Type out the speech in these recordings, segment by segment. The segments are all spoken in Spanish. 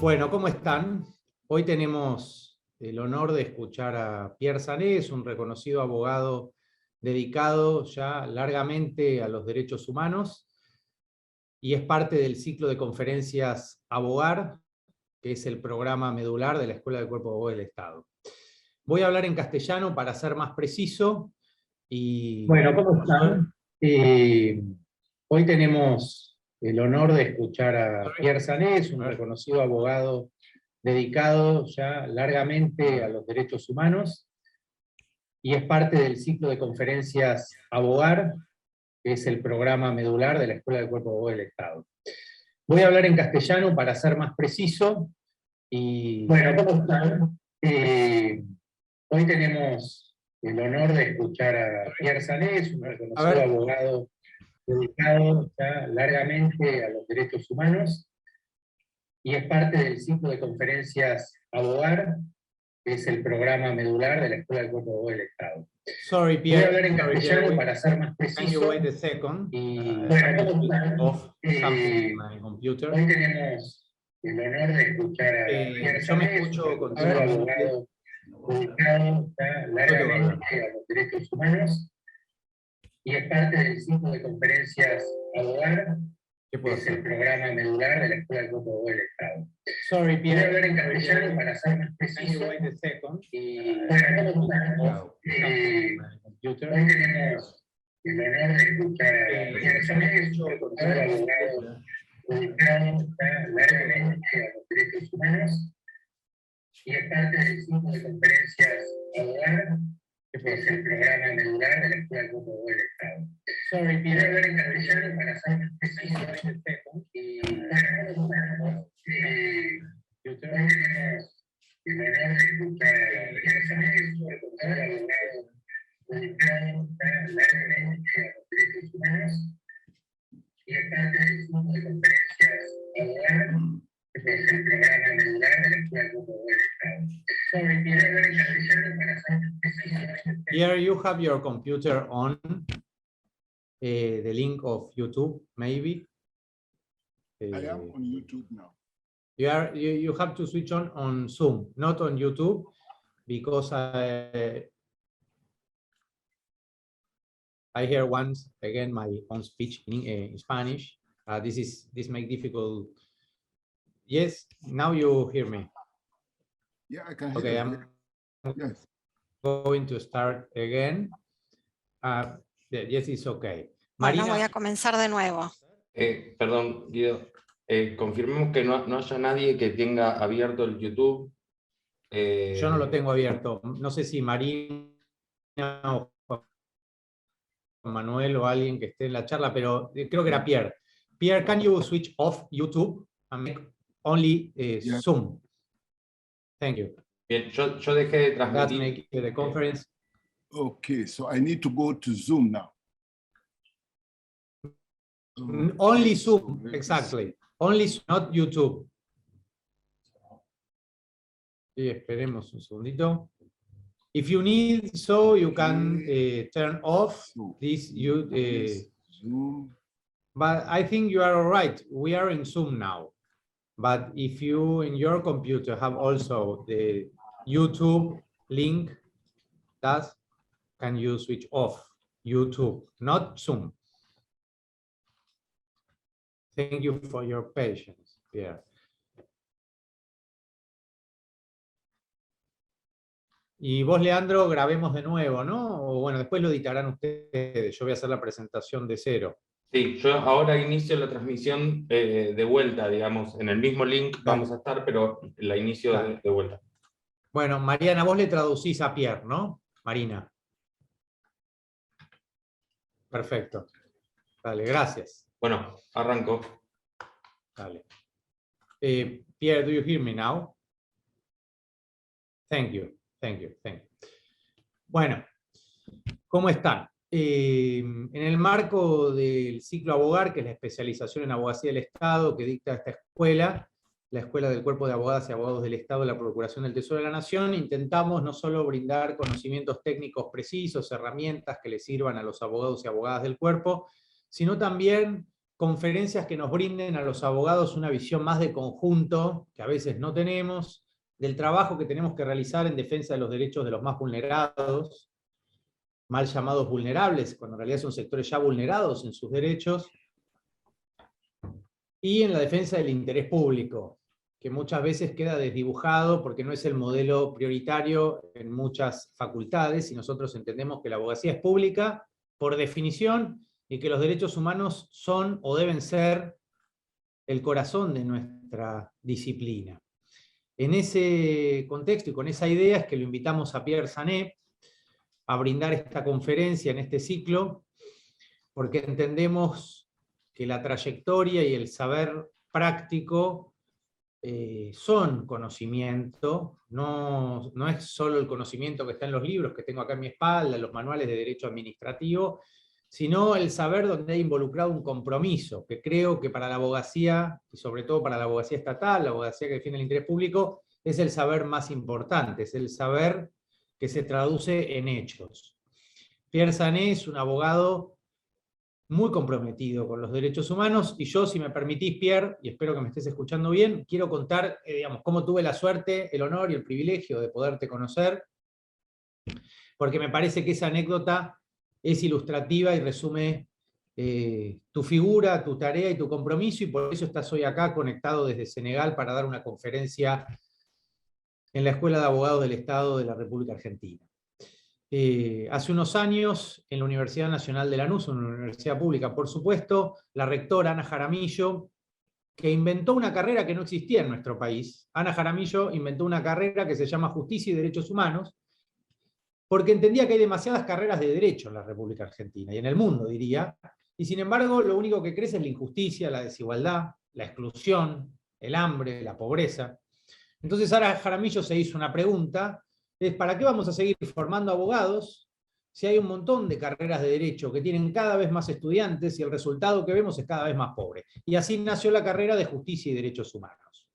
Bueno, ¿cómo están? Hoy tenemos el honor de escuchar a Pierre Sanés, un reconocido abogado dedicado ya largamente a los derechos humanos, y es parte del ciclo de conferencias Abogar, que es el programa medular de la Escuela del Cuerpo de Abogados del Estado. Voy a hablar en castellano para ser más preciso. Y bueno, ¿cómo están? Hoy tenemos el honor de escuchar a Pierre Sanés, un reconocido abogado dedicado ya largamente a los derechos humanos, y es parte del ciclo de conferencias Abogar, que es el programa medular de la Escuela del Cuerpo de Abogados del Estado. Voy a hablar en castellano para ser más preciso. Y bueno, ¿cómo están? Hoy tenemos el honor de escuchar a Pierre Sanés, un reconocido abogado dedicado ya largamente a los derechos humanos, y es parte del ciclo de conferencias Abogar, que es el programa medular de la Escuela del Cuerpo de Abogados del Estado. Sorry, Pierre. Voy a hablar en castellano para ser más preciso. Can you wait a second? Y bueno, hoy tenemos el honor de escuchar a Pierre Sanés, yo me escucho continuamente, abogado dedicado largamente a los derechos humanos, y es parte del ciclo de conferencias Abogar, que es el programa medular de la Escuela del Cuerpo de Abogados del Estado. Sorry, Pierre. Voy a hablar en castellano para ser más preciso. Y bueno, hoy tenemos el honor de escuchar a Pierre Sanés, un abogado dedicado largamente a los derechos humanos, y es parte del ciclo de conferencias Abogar, que es el programa medular de la Escuela del Cuerpo de Abogados del Estado. Sorry, Pierre. Voy a hablar en castellano para ser más preciso. Y bueno, hoy tenemos el honor de escuchar a Pierre Sanés, un abogado dedicado largamente a los derechos humanos, y es parte del ciclo de conferencias Abogar, que es el programa medular de la Escuela del Cuerpo de Abogados del Estado. Sorry, Pierre. Voy a hablar en castellano para ser más preciso. Pierre, you have your computer on. The link of YouTube, maybe. I am on YouTube now. You have to switch on Zoom, not on YouTube, because I hear once again my own speech in Spanish. This makes difficult. Yes, now you hear me. Yeah, I can hear Okay, you. I'm going to start again. Yes, it's okay. Bueno, voy a comenzar de nuevo. Perdón, Guido. Confirmemos que no haya nadie que tenga abierto el YouTube. Yo no lo tengo abierto. No sé si Marina o Juan Manuel o alguien que esté en la charla, pero creo que era Pierre. Pierre, can you switch off YouTube and make only Zoom? Thank you. Bien, yo dejé de transmitir. Make the conference. Okay, so I need to go to Zoom now. Only Zoom, exactly. Only, not YouTube. Y esperemos un segundito. If you need, so you can turn off this. Zoom. But I think you are all right. We are in Zoom now. But if you in your computer have also the YouTube link, can you switch off YouTube, not Zoom? Thank you for your patience, Pierre. Y vos, Leandro, grabemos de nuevo, ¿no? O bueno, después lo editarán ustedes. Yo voy a hacer la presentación de cero. Sí, yo ahora inicio la transmisión de vuelta, digamos. En el mismo link vamos a estar, pero la inicio de vuelta. Bueno, Mariana, vos le traducís a Pierre, ¿no? Marina. Perfecto. Vale, gracias. Bueno, arranco. Vale. Pierre, do you hear me now? Thank you. Bueno, ¿cómo están? En el marco del ciclo Abogar, que es la especialización en abogacía del Estado que dicta esta escuela, la Escuela del Cuerpo de Abogadas y Abogados del Estado de la Procuración del Tesoro de la Nación, intentamos no solo brindar conocimientos técnicos precisos, herramientas que les sirvan a los abogados y abogadas del cuerpo, sino también conferencias que nos brinden a los abogados una visión más de conjunto, que a veces no tenemos, del trabajo que tenemos que realizar en defensa de los derechos de los más vulnerados, mal llamados vulnerables, cuando en realidad son sectores ya vulnerados en sus derechos, y en la defensa del interés público, que muchas veces queda desdibujado porque no es el modelo prioritario en muchas facultades, y nosotros entendemos que la abogacía es pública por definición, y que los derechos humanos son o deben ser el corazón de nuestra disciplina. En ese contexto y con esa idea es que lo invitamos a Pierre Sané a brindar esta conferencia en este ciclo, porque entendemos que la trayectoria y el saber práctico son conocimiento, no es solo el conocimiento que está en los libros que tengo acá en mi espalda, los manuales de derecho administrativo, sino el saber donde ha involucrado un compromiso, que creo que para la abogacía, y sobre todo para la abogacía estatal, la abogacía que defiende el interés público, es el saber más importante, es el saber que se traduce en hechos. Pierre Sané es un abogado muy comprometido con los derechos humanos, y yo, si me permitís, Pierre, y espero que me estés escuchando bien, quiero contar cómo tuve la suerte, el honor y el privilegio de poderte conocer, porque me parece que esa anécdota es ilustrativa y resume tu figura, tu tarea y tu compromiso, y por eso estás hoy acá conectado desde Senegal para dar una conferencia en la Escuela de Abogados del Estado de la República Argentina. Hace unos años, en la Universidad Nacional de Lanús, una universidad pública, por supuesto, la rectora Ana Jaramillo, que inventó una carrera que no existía en nuestro país. Ana Jaramillo inventó una carrera que se llama Justicia y Derechos Humanos, porque entendía que hay demasiadas carreras de derecho en la República Argentina, y en el mundo, diría, y sin embargo lo único que crece es la injusticia, la desigualdad, la exclusión, el hambre, la pobreza. Entonces Ana Jaramillo se hizo una pregunta, es ¿para qué vamos a seguir formando abogados si hay un montón de carreras de derecho que tienen cada vez más estudiantes y el resultado que vemos es cada vez más pobre? Y así nació la carrera de Justicia y Derechos Humanos.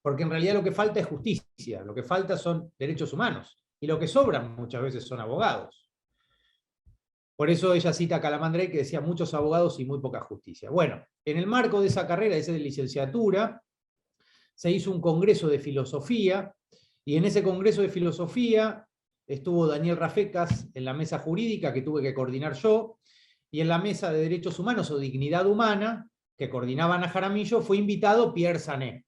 Porque en realidad lo que falta es justicia, lo que falta son derechos humanos, y lo que sobran muchas veces son abogados. Por eso ella cita a Calamandré, que decía muchos abogados y muy poca justicia. Bueno, en el marco de esa carrera, esa de licenciatura, se hizo un congreso de filosofía, y en ese congreso de filosofía estuvo Daniel Rafecas en la mesa jurídica, que tuve que coordinar yo, y en la mesa de derechos humanos o dignidad humana, que coordinaba Ana Jaramillo, fue invitado Pierre Sané.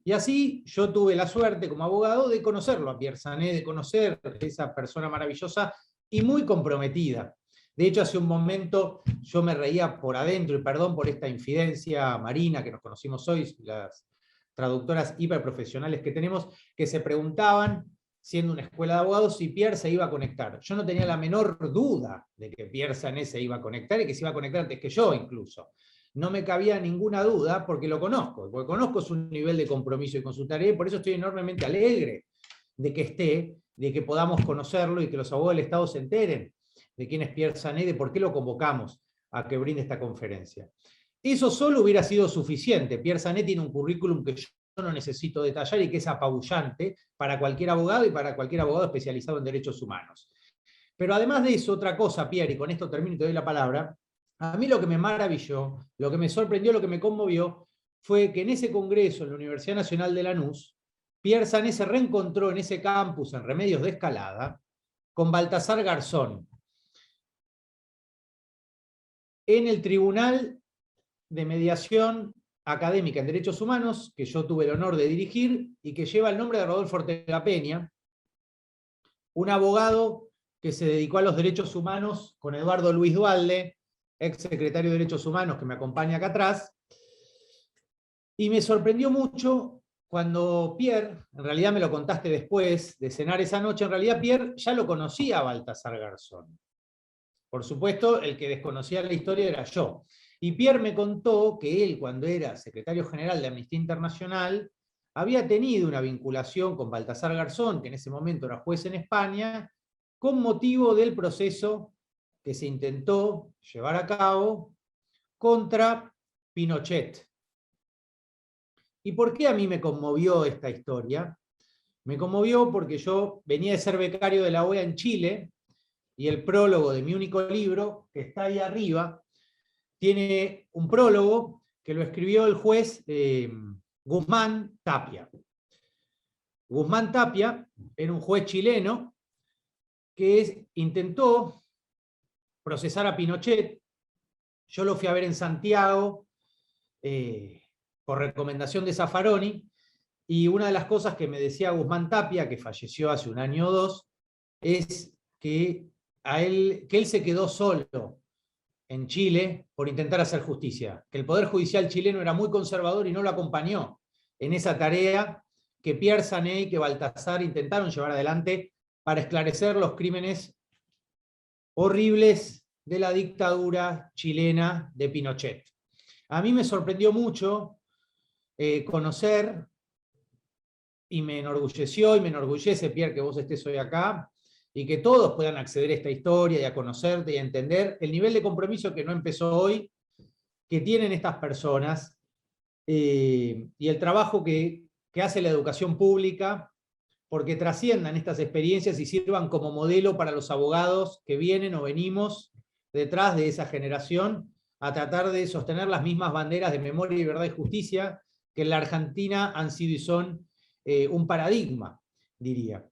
Y así yo tuve la suerte como abogado de conocerlo a Pierre Sané, de conocer a esa persona maravillosa y muy comprometida. De hecho, hace un momento yo me reía por adentro, y perdón por esta infidencia marina que nos conocimos hoy, las traductoras hiperprofesionales que tenemos, que se preguntaban, siendo una escuela de abogados, si Pierre se iba a conectar. Yo no tenía la menor duda de que Pierre Sané se iba a conectar, y que se iba a conectar antes que yo incluso. No me cabía ninguna duda porque lo conozco, porque conozco su nivel de compromiso y con su tarea, y por eso estoy enormemente alegre de que esté, de que podamos conocerlo y que los abogados del Estado se enteren de quién es Pierre Sané, de por qué lo convocamos a que brinde esta conferencia. Eso solo hubiera sido suficiente. Pierre Sané tiene un currículum que yo no necesito detallar y que es apabullante para cualquier abogado y para cualquier abogado especializado en derechos humanos. Pero además de eso, otra cosa, Pierre, y con esto termino y te doy la palabra, a mí lo que me maravilló, lo que me sorprendió, lo que me conmovió, fue que en ese congreso, en la Universidad Nacional de Lanús, Pierre Sané se reencontró en ese campus, en Remedios de Escalada, con Baltasar Garzón, en el Tribunal de Mediación Académica en Derechos Humanos, que yo tuve el honor de dirigir, y que lleva el nombre de Rodolfo Ortega Peña, un abogado que se dedicó a los derechos humanos con Eduardo Luis Duhalde, ex secretario de Derechos Humanos, que me acompaña acá atrás, y me sorprendió mucho cuando Pierre, en realidad me lo contaste después de cenar esa noche, en realidad Pierre ya lo conocía a Baltasar Garzón. Por supuesto, el que desconocía la historia era yo. Y Pierre me contó que él, cuando era secretario general de Amnistía Internacional, había tenido una vinculación con Baltasar Garzón, que en ese momento era juez en España, con motivo del proceso que se intentó llevar a cabo contra Pinochet. ¿Y por qué a mí me conmovió esta historia? Me conmovió porque yo venía de ser becario de la OEA en Chile, y el prólogo de mi único libro, que está ahí arriba, tiene un prólogo que lo escribió el juez Guzmán Tapia. Guzmán Tapia era un juez chileno que intentó procesar a Pinochet. Yo lo fui a ver en Santiago por recomendación de Zaffaroni, y una de las cosas que me decía Guzmán Tapia, que falleció hace un año o dos, es que él se quedó solo en Chile por intentar hacer justicia, que el Poder Judicial chileno era muy conservador y no lo acompañó en esa tarea que Pierre Sané y que Baltasar intentaron llevar adelante para esclarecer los crímenes horribles de la dictadura chilena de Pinochet. A mí me sorprendió mucho conocer, y me enorgulleció y me enorgullece, Pierre, que vos estés hoy acá, y que todos puedan acceder a esta historia y a conocerte y a entender el nivel de compromiso que no empezó hoy, que tienen estas personas, y el trabajo que hace la educación pública, porque trasciendan estas experiencias y sirvan como modelo para los abogados que vienen o venimos detrás de esa generación a tratar de sostener las mismas banderas de memoria y verdad y justicia que en la Argentina han sido y son un paradigma, diría.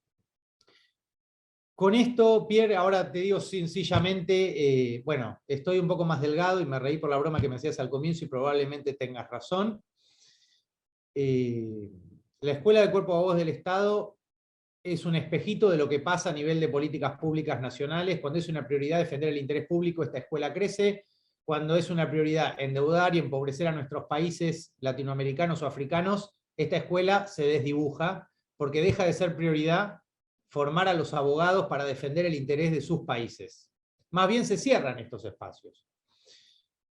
Con esto, Pierre, ahora te digo sencillamente, bueno, estoy un poco más delgado y me reí por la broma que me hacías al comienzo y probablemente tengas razón. La Escuela de Cuerpo de Abogados del Estado es un espejito de lo que pasa a nivel de políticas públicas nacionales. Cuando es una prioridad defender el interés público, esta escuela crece. Cuando es una prioridad endeudar y empobrecer a nuestros países latinoamericanos o africanos, esta escuela se desdibuja porque deja de ser prioridad formar a los abogados para defender el interés de sus países. Más bien se cierran estos espacios.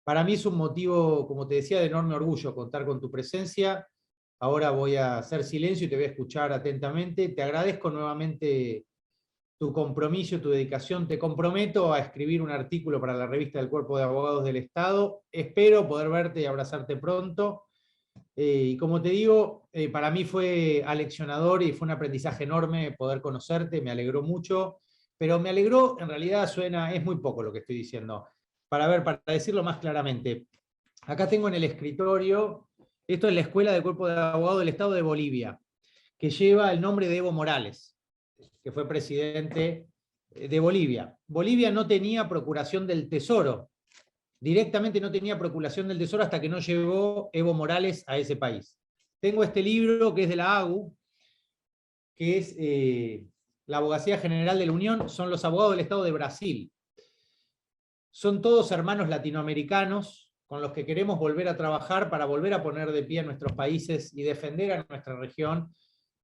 Para mí es un motivo, como te decía, de enorme orgullo contar con tu presencia. Ahora voy a hacer silencio y te voy a escuchar atentamente. Te agradezco nuevamente tu compromiso, tu dedicación. Te comprometo a escribir un artículo para la revista del Cuerpo de Abogados del Estado. Espero poder verte y abrazarte pronto. Y como te digo, para mí fue aleccionador y fue un aprendizaje enorme poder conocerte, me alegró mucho, pero me alegró, en realidad es muy poco lo que estoy diciendo. Para decirlo más claramente, acá tengo en el escritorio, esto es la Escuela del Cuerpo de Abogados del Estado de Bolivia, que lleva el nombre de Evo Morales, que fue presidente de Bolivia. Bolivia no tenía procuración del Tesoro, directamente no tenía procuración del Tesoro hasta que no llegó Evo Morales a ese país. Tengo este libro que es de la AGU, que es la Abogacía General de la Unión, son los abogados del Estado de Brasil. Son todos hermanos latinoamericanos con los que queremos volver a trabajar para volver a poner de pie a nuestros países y defender a nuestra región,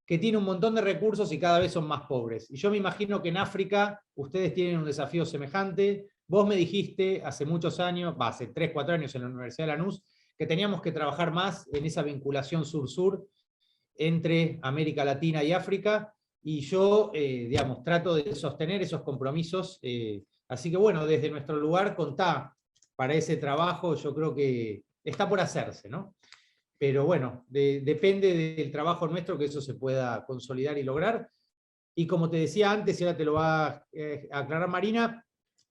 que tiene un montón de recursos y cada vez son más pobres. Y yo me imagino que en África ustedes tienen un desafío semejante. Vos me dijiste hace muchos años, hace 3, 4 años en la Universidad de Lanús, que teníamos que trabajar más en esa vinculación sur-sur entre América Latina y África, y yo, digamos, trato de sostener esos compromisos. Así que bueno, desde nuestro lugar contá para ese trabajo, yo creo que está por hacerse, ¿no? Pero bueno, depende del trabajo nuestro que eso se pueda consolidar y lograr. Y como te decía antes, y ahora te lo va a aclarar Marina,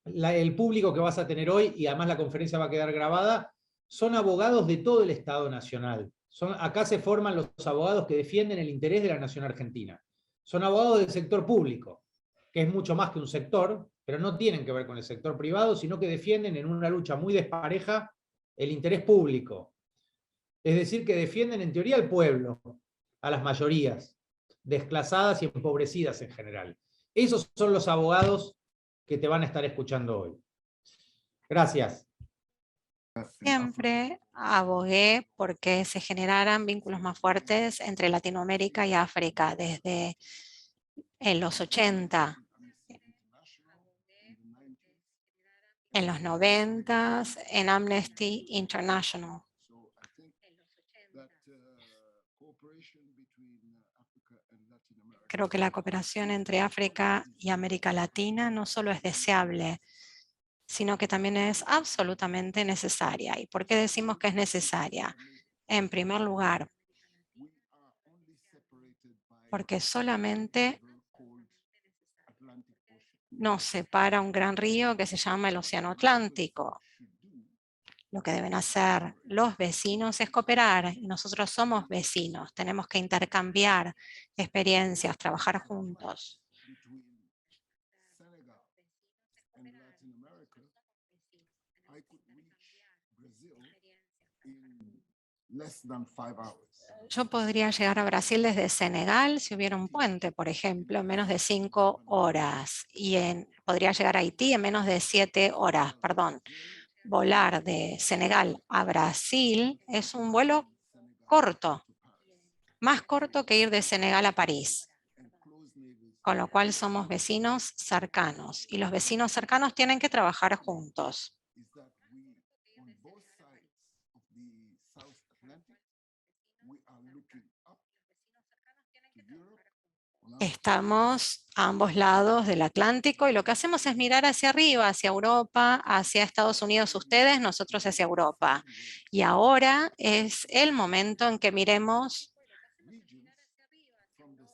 el público que vas a tener hoy, y además la conferencia va a quedar grabada, son abogados de todo el Estado Nacional. Acá se forman los abogados que defienden el interés de la nación argentina. Son abogados del sector público, que es mucho más que un sector, pero no tienen que ver con el sector privado, sino que defienden en una lucha muy despareja el interés público. Es decir, que defienden en teoría al pueblo, a las mayorías, desclasadas y empobrecidas en general. Esos son los abogados que te van a estar escuchando hoy. Gracias. Siempre abogué porque se generaran vínculos más fuertes entre Latinoamérica y África desde los 80, en los 90, en Amnesty International. Creo que la cooperación entre África y América Latina no solo es deseable, sino que también es absolutamente necesaria. ¿Y por qué decimos que es necesaria? En primer lugar, porque solamente nos separa un gran río que se llama el Océano Atlántico. Lo que deben hacer los vecinos es cooperar, y nosotros somos vecinos, tenemos que intercambiar experiencias, trabajar juntos. between Senegal and Latin America, I could reach Brazil in less than 5 hours. Yo podría llegar a Brasil desde Senegal si hubiera un puente, por ejemplo, en menos de 5 horas. Y podría llegar a Haití en menos de 7 horas, perdón. Volar de Senegal a Brasil es un vuelo corto, más corto que ir de Senegal a París. Con lo cual somos vecinos cercanos. Y los vecinos cercanos tienen que trabajar juntos. Is that we, on both sides of the South Atlantic, we are looking up to Europe. Estamos a ambos lados del Atlántico y lo que hacemos es mirar hacia arriba, hacia Europa, hacia Estados Unidos ustedes, nosotros hacia Europa. Y ahora es el momento en que miremos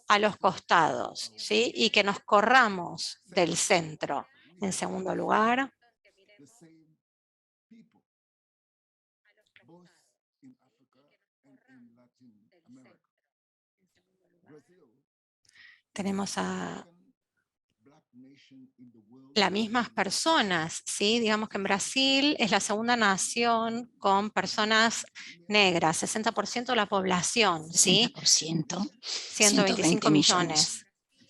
a los costados, ¿sí? Y que nos corramos del centro. En segundo lugar, The same people, both in Africa and in Latin America. Brazil, tenemos a second black nation in the world. las mismas personas, ¿sí? Digamos que en Brasil es la segunda nación con personas negras, 60% de la población, ¿sí? 60%, 125 millones.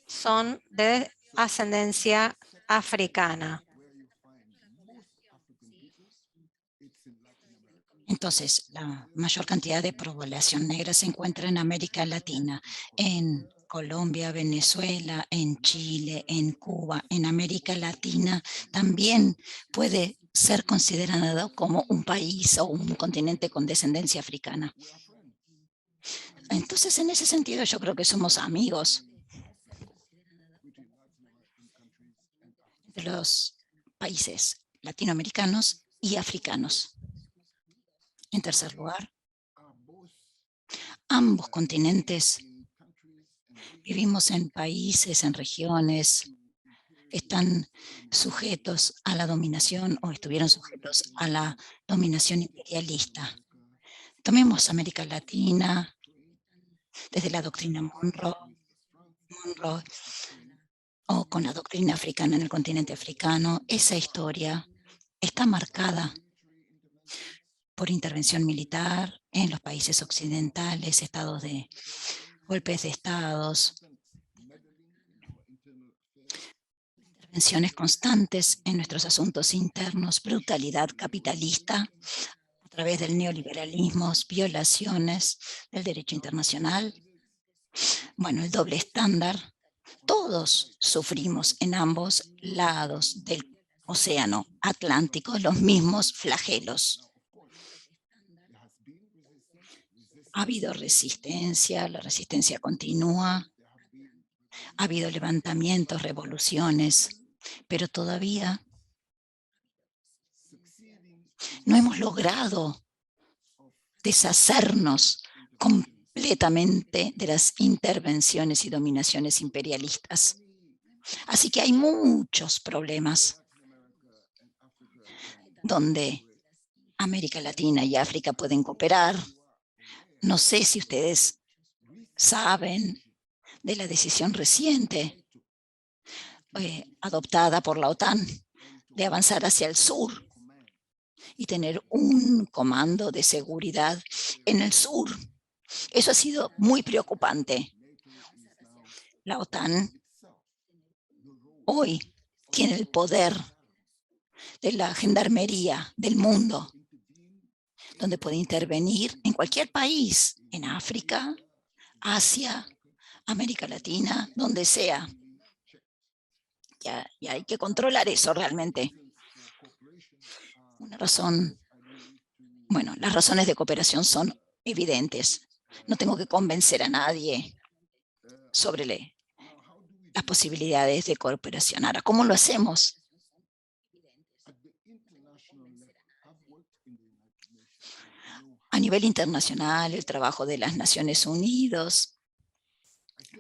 Son de ascendencia africana. Where you find most African people, it's in Latin America. Entonces, la mayor cantidad de población negra se encuentra en América Latina, en Colombia, Venezuela, en Chile, en Cuba, en América Latina. También puede ser considerado como un país o un continente con descendencia africana. Entonces, en ese sentido, yo creo que somos amigos de los países latinoamericanos y africanos. En tercer lugar, ambos continentes vivimos en países, en regiones, están sujetos a la dominación o estuvieron sujetos a la dominación imperialista. Tomemos América Latina, desde la doctrina Monroe o con la doctrina africana en el continente africano. Esa historia está marcada por intervención militar en los países occidentales, estados de golpes de estados, intervenciones constantes en nuestros asuntos internos, brutalidad capitalista a través del neoliberalismo, violaciones del derecho internacional, bueno, el doble estándar. Todos sufrimos en ambos lados del océano Atlántico los mismos flagelos. Ha habido resistencia, la resistencia continúa, ha habido levantamientos, revoluciones, pero todavía no hemos logrado deshacernos completamente de las intervenciones y dominaciones imperialistas. Así que hay muchos problemas donde América Latina y África pueden cooperar. No sé si ustedes saben de la decisión reciente adoptada por la OTAN de avanzar hacia el sur y tener un comando de seguridad en el sur. Eso ha sido muy preocupante. La OTAN hoy tiene el poder de la gendarmería del mundo, donde puede intervenir en cualquier país, en África, Asia, América Latina, donde sea. Y hay que controlar eso realmente. Una razón, bueno, las razones de cooperación son evidentes. No tengo que convencer a nadie sobre las posibilidades de cooperación. Ahora, ¿cómo lo hacemos? A nivel internacional, el trabajo de las Naciones Unidas.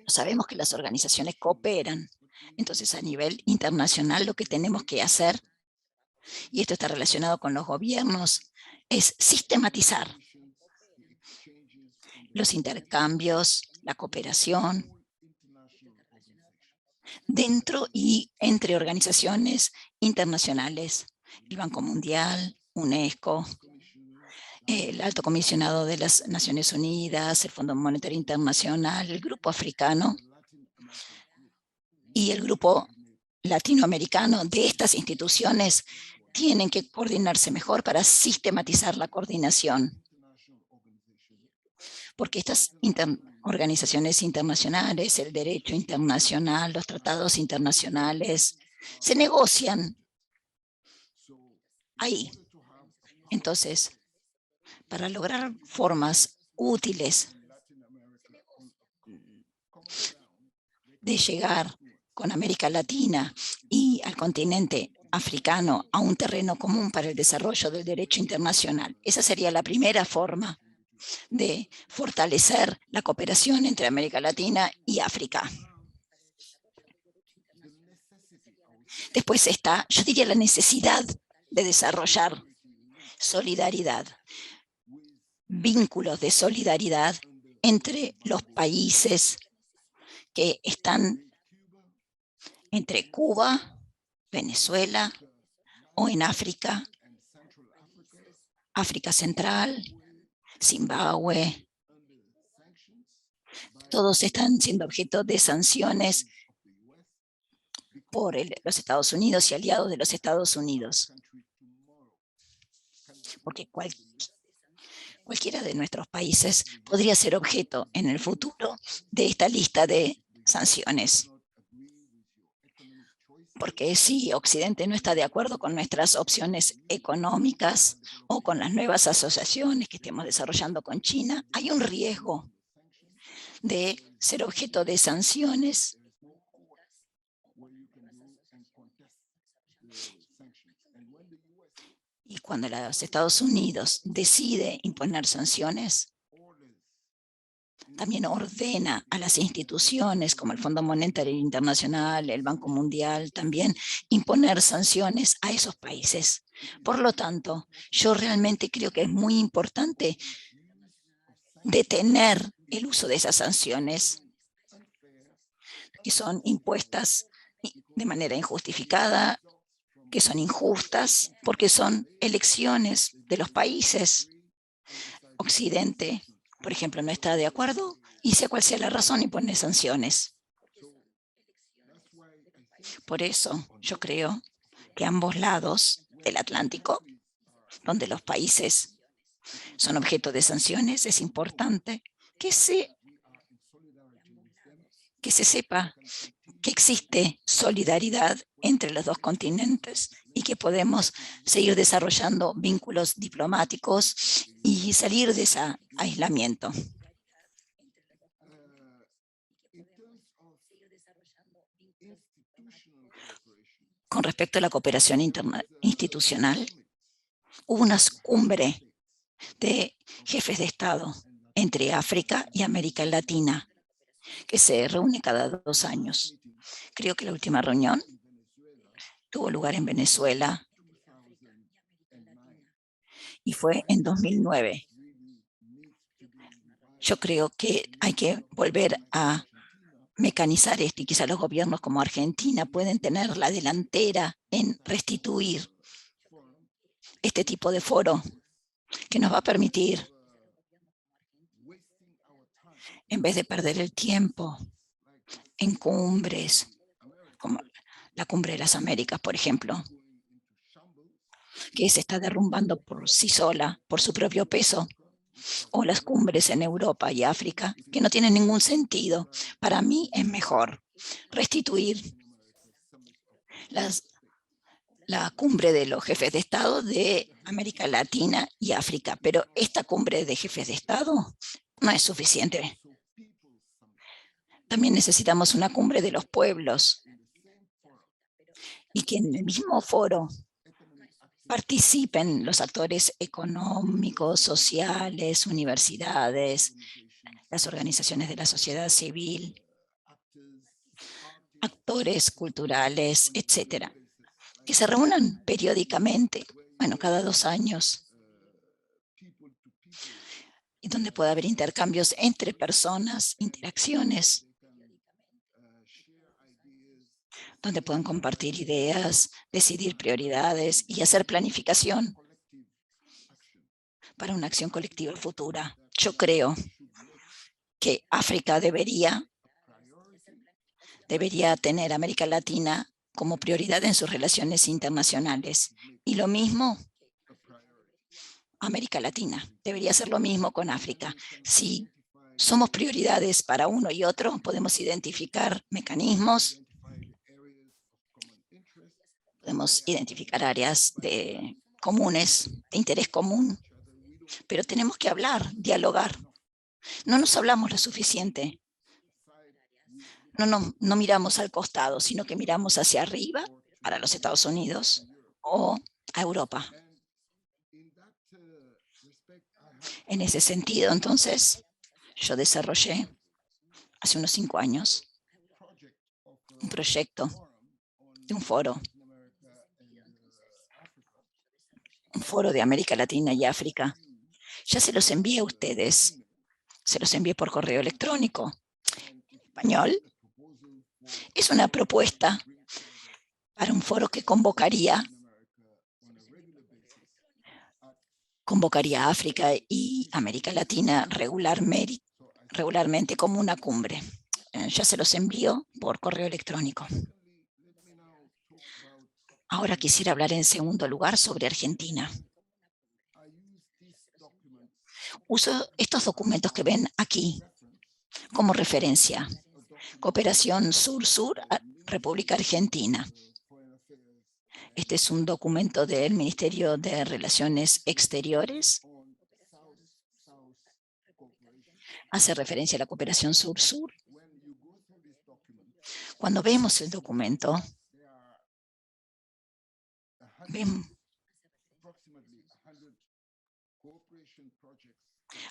Sabemos que las organizaciones cooperan. Entonces, a nivel internacional, lo que tenemos que hacer, y esto está relacionado con los gobiernos, es sistematizar los intercambios, la cooperación dentro y entre organizaciones internacionales, el Banco Mundial, UNESCO, el Alto Comisionado de las Naciones Unidas, el Fondo Monetario Internacional, el Grupo Africano y el Grupo Latinoamericano. De estas instituciones tienen que coordinarse mejor para sistematizar la coordinación, porque estas organizaciones internacionales, el derecho internacional, los tratados internacionales, se negocian ahí. Entonces, para lograr formas útiles de llegar con América Latina y al continente africano a un terreno común para el desarrollo del derecho internacional. Esa sería la primera forma de fortalecer la cooperación entre América Latina y África. Después está, yo diría, la necesidad de desarrollar solidaridad, vínculos de solidaridad entre los países que están entre Cuba, Venezuela o en África, África Central, Zimbabue. Todos están siendo objeto de sanciones por los Estados Unidos y aliados de los Estados Unidos. Porque cualquiera de nuestros países podría ser objeto en el futuro de esta lista de sanciones. Porque si Occidente no está de acuerdo con nuestras opciones económicas o con las nuevas asociaciones que estemos desarrollando con China, hay un riesgo de ser objeto de sanciones y cuando los Estados Unidos decide imponer sanciones, también ordena a las instituciones como el Fondo Monetario Internacional, el Banco Mundial, también imponer sanciones a esos países. Por lo tanto, yo realmente creo que es muy importante detener el uso de esas sanciones que son impuestas de manera injustificada, que son injustas, porque son elecciones de los países. Occidente, por ejemplo, no está de acuerdo y sea cual sea la razón impone sanciones. Por eso yo creo que ambos lados del Atlántico, donde los países son objeto de sanciones, es importante que se sepa que existe solidaridad entre los dos continentes y que podemos seguir desarrollando vínculos diplomáticos y salir de ese aislamiento. Con respecto a la cooperación institucional, hubo una cumbre de jefes de Estado entre África y América Latina, que se reúne cada 2 años. Creo que la última reunión tuvo lugar en Venezuela y fue en 2009. Yo creo que hay que volver a mecanizar esto y quizá los gobiernos como Argentina pueden tener la delantera en restituir este tipo de foro que nos va a permitir, en vez de perder el tiempo en cumbres, como la Cumbre de las Américas, por ejemplo, que se está derrumbando por sí sola, por su propio peso, o las cumbres en Europa y África, que no tienen ningún sentido. Para mí es mejor restituir la cumbre de los jefes de Estado de América Latina y África, pero esta cumbre de jefes de Estado no es suficiente. También necesitamos una cumbre de los pueblos y que en el mismo foro participen los actores económicos, sociales, universidades, las organizaciones de la sociedad civil, actores culturales, etcétera, que se reúnan periódicamente, bueno, cada 2 años, y donde pueda haber intercambios entre personas, interacciones, donde puedan compartir ideas, decidir prioridades y hacer planificación para una acción colectiva futura. Yo creo que África debería tener a América Latina como prioridad en sus relaciones internacionales. Y lo mismo, América Latina debería hacer lo mismo con África. Si somos prioridades para uno y otro, podemos identificar mecanismos, podemos identificar áreas comunes, de interés común, pero tenemos que hablar, dialogar. No nos hablamos lo suficiente. No miramos al costado, sino que miramos hacia arriba para los Estados Unidos o a Europa. En ese sentido, entonces, yo desarrollé hace unos 5 años un proyecto de un foro de América Latina y África. Ya se los envié a ustedes, se los envié por correo electrónico. En español, es una propuesta para un foro que convocaría a África y América Latina regularmente como una cumbre. Ya se los envío por correo electrónico. Ahora quisiera hablar en segundo lugar sobre Argentina. Uso estos documentos que ven aquí como referencia. Cooperación Sur-Sur, República Argentina. Este es un documento del Ministerio de Relaciones Exteriores. Hace referencia a la cooperación Sur-Sur. Cuando vemos el documento,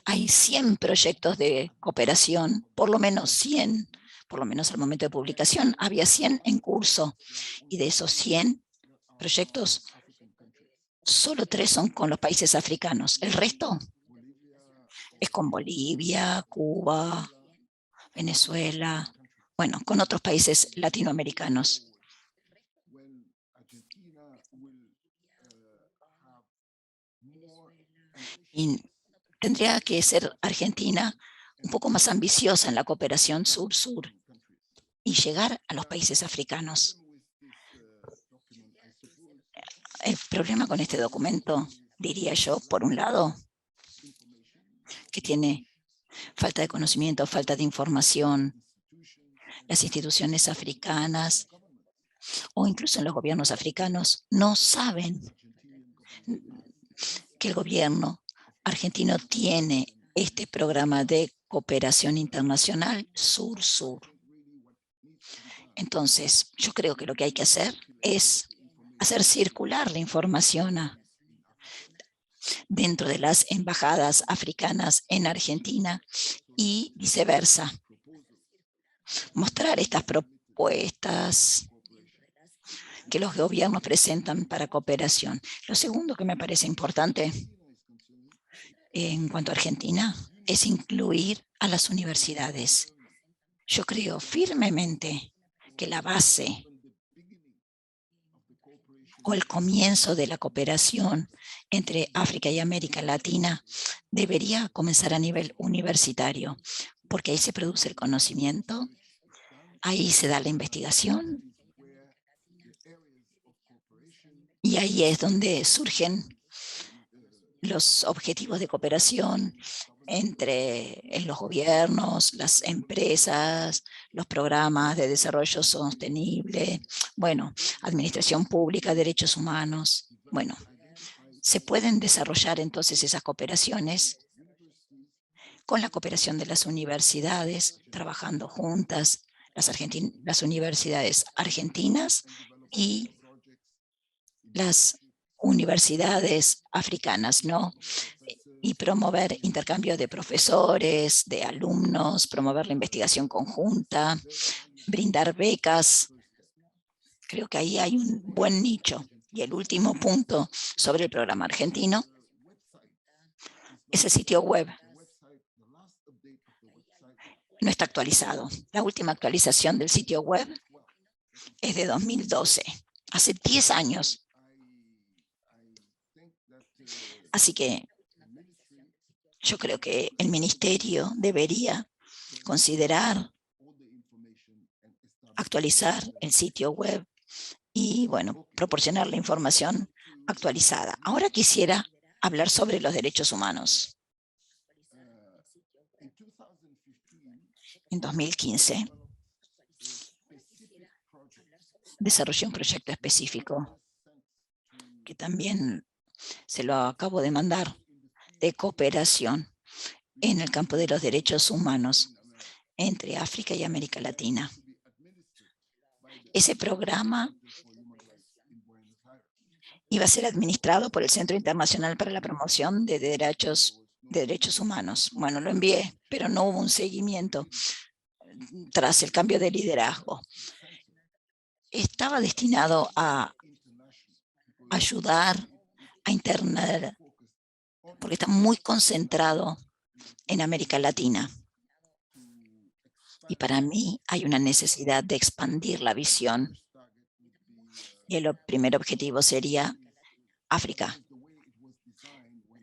hay 100 proyectos de cooperación, por lo menos 100, por lo menos al momento de publicación, había 100 en curso. Y de esos 100 proyectos, solo 3 son con los países africanos. El resto es con Bolivia, Cuba, Venezuela, bueno, con otros países latinoamericanos. Y tendría que ser Argentina un poco más ambiciosa en la cooperación sur-sur y llegar a los países africanos. El problema con este documento, diría yo, por un lado, que tiene falta de conocimiento, falta de información. Las instituciones africanas o incluso en los gobiernos africanos no saben que el gobierno argentino tiene este programa de cooperación internacional sur-sur. Entonces, yo creo que lo que hay que hacer es hacer circular la información dentro de las embajadas africanas en Argentina y viceversa. Mostrar estas propuestas que los gobiernos presentan para cooperación. Lo segundo que me parece importante en cuanto a Argentina es incluir a las universidades. Yo creo firmemente que la base o el comienzo de la cooperación entre África y América Latina debería comenzar a nivel universitario, porque ahí se produce el conocimiento, ahí se da la investigación y ahí es donde surgen los objetivos de cooperación en los gobiernos, las empresas, los programas de desarrollo sostenible, bueno, administración pública, derechos humanos. Bueno, se pueden desarrollar entonces esas cooperaciones con la cooperación de las universidades, trabajando juntas, las universidades argentinas y las universidades africanas, ¿no? Y promover intercambio de profesores, de alumnos, promover la investigación conjunta, brindar becas. Creo que ahí hay un buen nicho. Y el último punto sobre el programa argentino es el sitio web. no está actualizado. La última actualización del sitio web es de 2012, hace 10 años. Así que yo creo que el ministerio debería considerar actualizar el sitio web y, bueno, proporcionar la información actualizada. Ahora quisiera hablar sobre los derechos humanos. En 2015, desarrollé un proyecto específico que también se lo acabo de mandar, de cooperación en el campo de los derechos humanos entre África y América Latina. Ese programa iba a ser administrado por el Centro Internacional para la Promoción de Derechos Humanos. Bueno, lo envié, pero no hubo un seguimiento tras el cambio de liderazgo. Estaba destinado a ayudar a internar, porque está muy concentrado en América Latina. Y para mí hay una necesidad de expandir la visión. Y el primer objetivo sería África.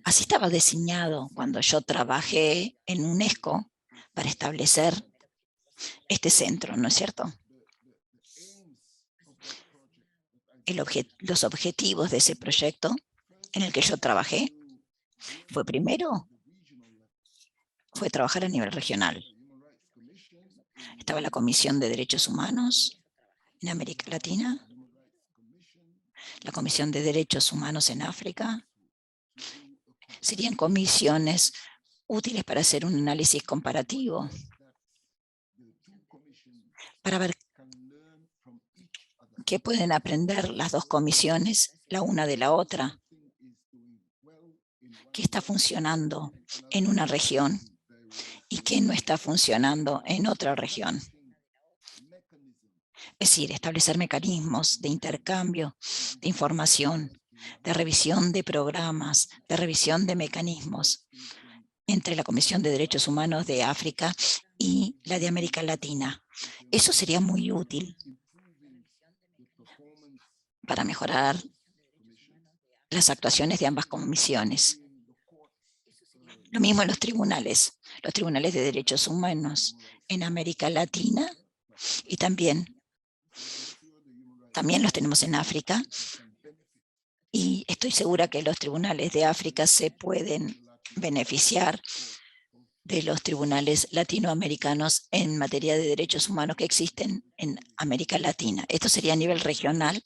Así estaba diseñado cuando yo trabajé en UNESCO para establecer este centro, ¿no es cierto? Los objetivos de ese proyecto en el que yo trabajé fue trabajar a nivel regional. Estaba la Comisión de Derechos Humanos en América Latina, la Comisión de Derechos Humanos en África. Serían comisiones útiles para hacer un análisis comparativo, para ver qué pueden aprender las dos comisiones la una de la otra, qué está funcionando en una región y qué no está funcionando en otra región. Es decir, establecer mecanismos de intercambio de información, de revisión de programas, de revisión de mecanismos entre la Comisión de Derechos Humanos de África y la de América Latina. Eso sería muy útil para mejorar las actuaciones de ambas comisiones. Lo mismo en los tribunales de derechos humanos en América Latina y también los tenemos en África. Y estoy segura que los tribunales de África se pueden beneficiar de los tribunales latinoamericanos en materia de derechos humanos que existen en América Latina. Esto sería a nivel regional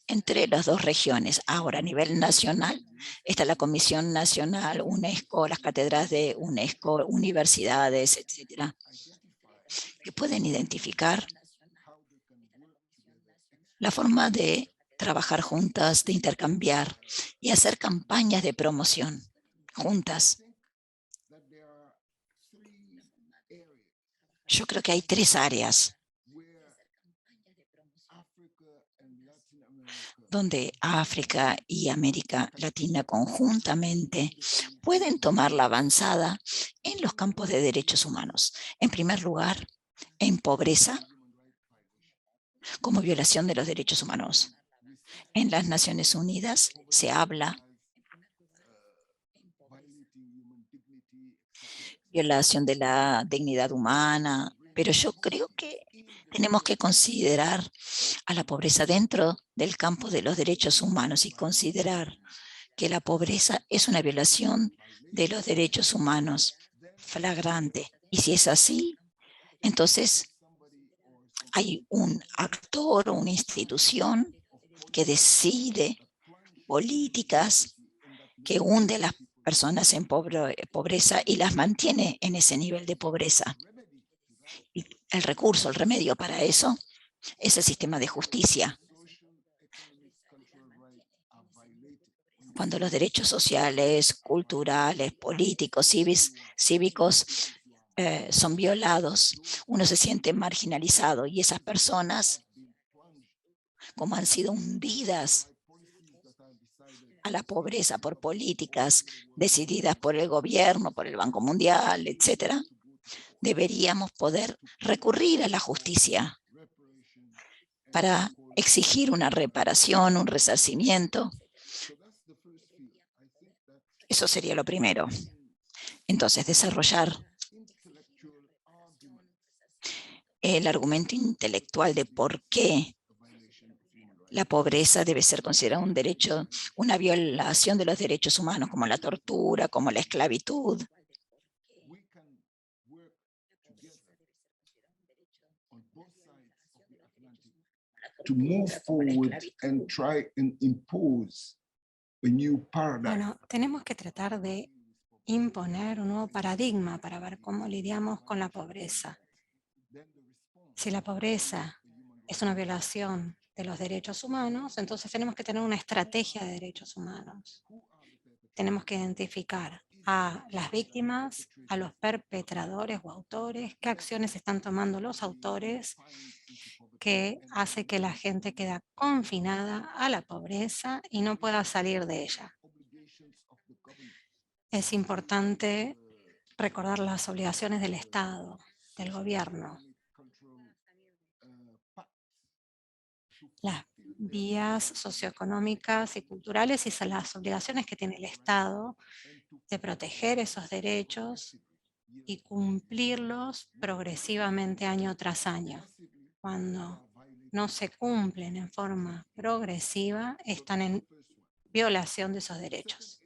entre las dos regiones. Ahora, a nivel nacional, está la Comisión Nacional, UNESCO, las cátedras de UNESCO, universidades, etcétera, que pueden identificar la forma de trabajar juntas, de intercambiar y hacer campañas de promoción juntas. Yo creo que hay 3 áreas donde África y América Latina conjuntamente pueden tomar la avanzada en los campos de derechos humanos. En primer lugar, en pobreza, como violación de los derechos humanos. En las Naciones Unidas se habla violación de la dignidad humana, pero yo creo que tenemos que considerar a la pobreza dentro del campo de los derechos humanos y considerar que la pobreza es una violación de los derechos humanos flagrante. Y si es así, entonces hay un actor o una institución que decide políticas que hunde a las personas en pobreza y las mantiene en ese nivel de pobreza. Y el recurso, el remedio para eso es el sistema de justicia. Cuando los derechos sociales, culturales, políticos, cívicos son violados, uno se siente marginalizado y esas personas, como han sido hundidas a la pobreza por políticas decididas por el gobierno, por el Banco Mundial, etcétera, deberíamos poder recurrir a la justicia para exigir una reparación, un resarcimiento. Eso sería lo primero. Entonces, desarrollar el argumento intelectual de por qué la pobreza debe ser considerada un derecho, una violación de los derechos humanos, como la tortura, como la esclavitud. To move forward and try and impose a new paradigm. Bueno, tenemos que tratar de imponer un nuevo paradigma para ver cómo lidiamos con la pobreza. Si la pobreza es una violación de los derechos humanos, entonces tenemos que tener una estrategia de derechos humanos. Tenemos que identificar a las víctimas, a los perpetradores o autores, qué acciones están tomando los autores que hace que la gente quede confinada a la pobreza y no pueda salir de ella. Es importante recordar las obligaciones del Estado, del gobierno, las vías socioeconómicas y culturales y las obligaciones que tiene el Estado de proteger esos derechos y cumplirlos progresivamente año tras año. Cuando no se cumplen en forma progresiva, están en violación de esos derechos.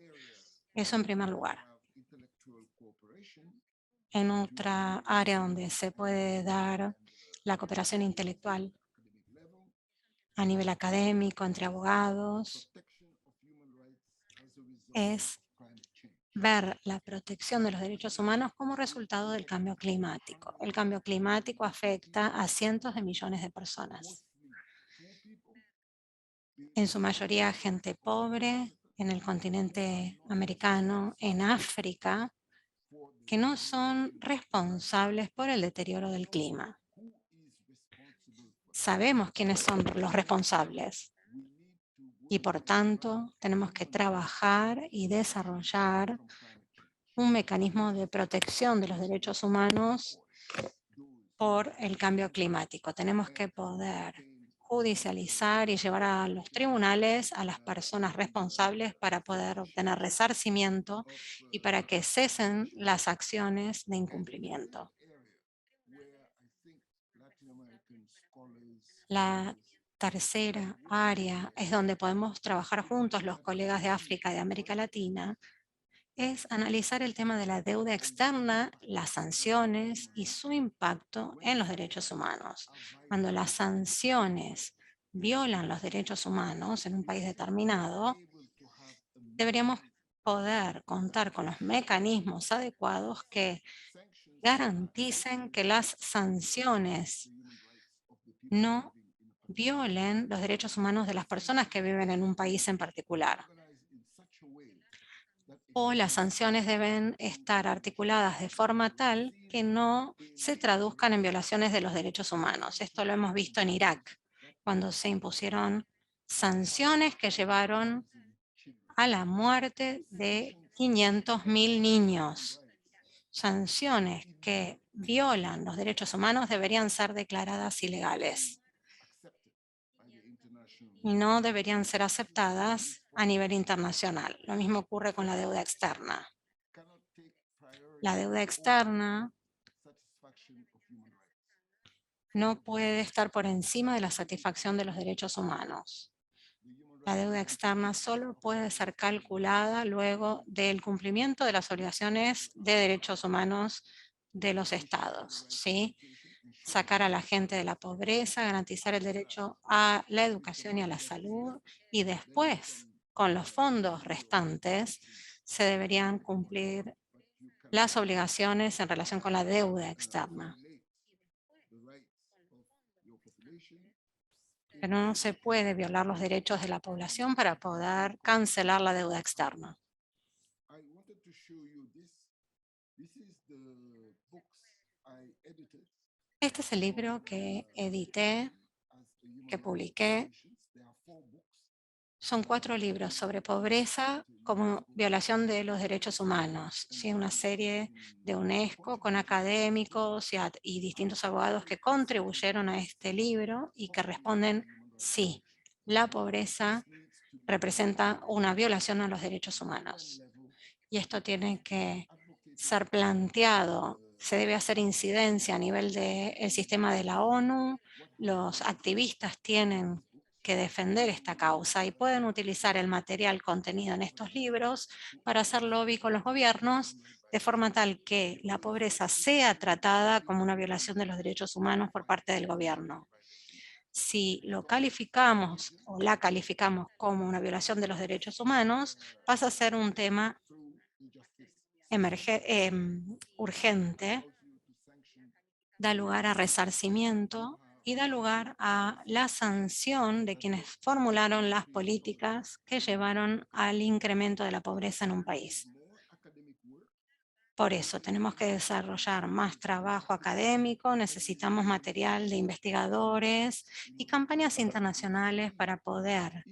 Eso en primer lugar. En otra área donde se puede dar la cooperación intelectual a nivel académico, entre abogados, es ver la protección de los derechos humanos como resultado del cambio climático. El cambio climático afecta a cientos de millones de personas. En su mayoría gente pobre en el continente americano, en África, que no son responsables por el deterioro del clima. Sabemos quiénes son los responsables y por tanto tenemos que trabajar y desarrollar un mecanismo de protección de los derechos humanos por el cambio climático. Tenemos que poder judicializar y llevar a los tribunales a las personas responsables para poder obtener resarcimiento y para que cesen las acciones de incumplimiento. La tercera área es donde podemos trabajar juntos los colegas de África y de América Latina, es analizar el tema de la deuda externa, las sanciones y su impacto en los derechos humanos. Cuando las sanciones violan los derechos humanos en un país determinado, deberíamos poder contar con los mecanismos adecuados que garanticen que las sanciones no violen los derechos humanos de las personas que viven en un país en particular. O las sanciones deben estar articuladas de forma tal que no se traduzcan en violaciones de los derechos humanos. Esto lo hemos visto en Irak, cuando se impusieron sanciones que llevaron a la muerte de 500.000 niños. Sanciones que violan los derechos humanos deberían ser declaradas ilegales y no deberían ser aceptadas a nivel internacional. Lo mismo ocurre con la deuda externa. La deuda externa no puede estar por encima de la satisfacción de los derechos humanos. La deuda externa solo puede ser calculada luego del cumplimiento de las obligaciones de derechos humanos de los estados, ¿sí? Sacar a la gente de la pobreza, garantizar el derecho a la educación y a la salud, y después, con los fondos restantes, se deberían cumplir las obligaciones en relación con la deuda externa. Pero no se puede violar los derechos de la población para poder cancelar la deuda externa. Este es el libro que edité, que publiqué. Son 4 libros sobre pobreza como violación de los derechos humanos. ¿Sí? Una serie de UNESCO con académicos y distintos abogados que contribuyeron a este libro y que responden, sí, la pobreza representa una violación a los derechos humanos. Y esto tiene que ser planteado, se debe hacer incidencia a nivel del sistema de la ONU, los activistas tienen que defender esta causa y pueden utilizar el material contenido en estos libros para hacer lobby con los gobiernos de forma tal que la pobreza sea tratada como una violación de los derechos humanos por parte del gobierno. Si lo calificamos o la calificamos como una violación de los derechos humanos, pasa a ser un tema urgente, da lugar a resarcimiento y da lugar a la sanción de quienes formularon las políticas que llevaron al incremento de la pobreza en un país. Por eso tenemos que desarrollar más trabajo académico, necesitamos material de investigadores y campañas internacionales para poder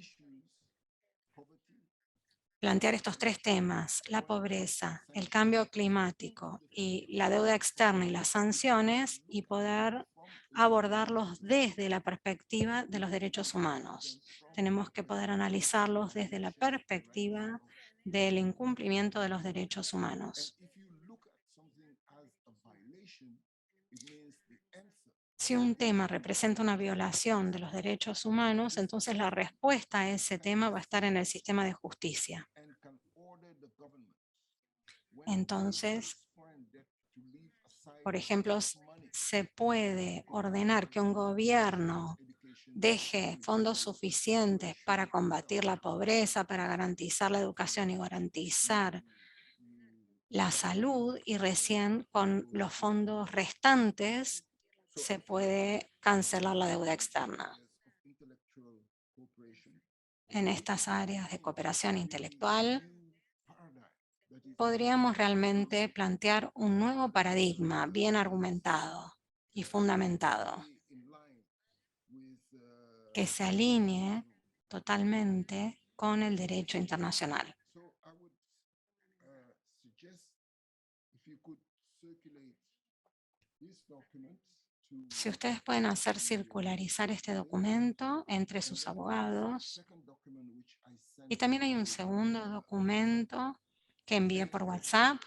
plantear estos 3 temas, la pobreza, el cambio climático y la deuda externa y las sanciones, y poder abordarlos desde la perspectiva de los derechos humanos. Tenemos que poder analizarlos desde la perspectiva del incumplimiento de los derechos humanos. Si un tema representa una violación de los derechos humanos, entonces la respuesta a ese tema va a estar en el sistema de justicia. Entonces, por ejemplo, se puede ordenar que un gobierno deje fondos suficientes para combatir la pobreza, para garantizar la educación y garantizar la salud, y recién con los fondos restantes se puede cancelar la deuda externa. En estas áreas de cooperación intelectual, podríamos realmente plantear un nuevo paradigma bien argumentado y fundamentado, que se alinee totalmente con el derecho internacional. Si ustedes pueden hacer circularizar este documento entre sus abogados. Y también hay un segundo documento que envié por WhatsApp.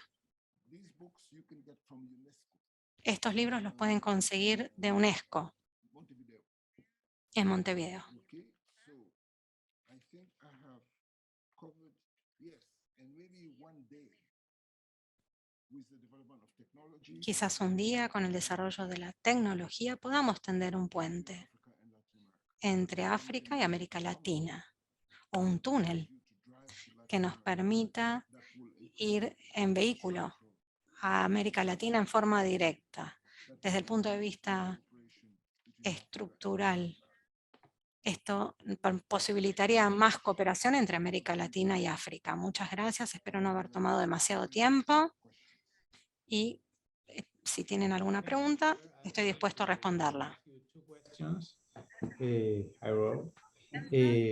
Estos libros los pueden conseguir de UNESCO en Montevideo. Quizás un día, con el desarrollo de la tecnología, podamos tender un puente entre África y América Latina, o un túnel que nos permita ir en vehículo a América Latina en forma directa. Desde el punto de vista estructural, esto posibilitaría más cooperación entre América Latina y África. Muchas gracias, espero no haber tomado demasiado tiempo. Y si tienen alguna pregunta, estoy dispuesto a responderla. I wrote,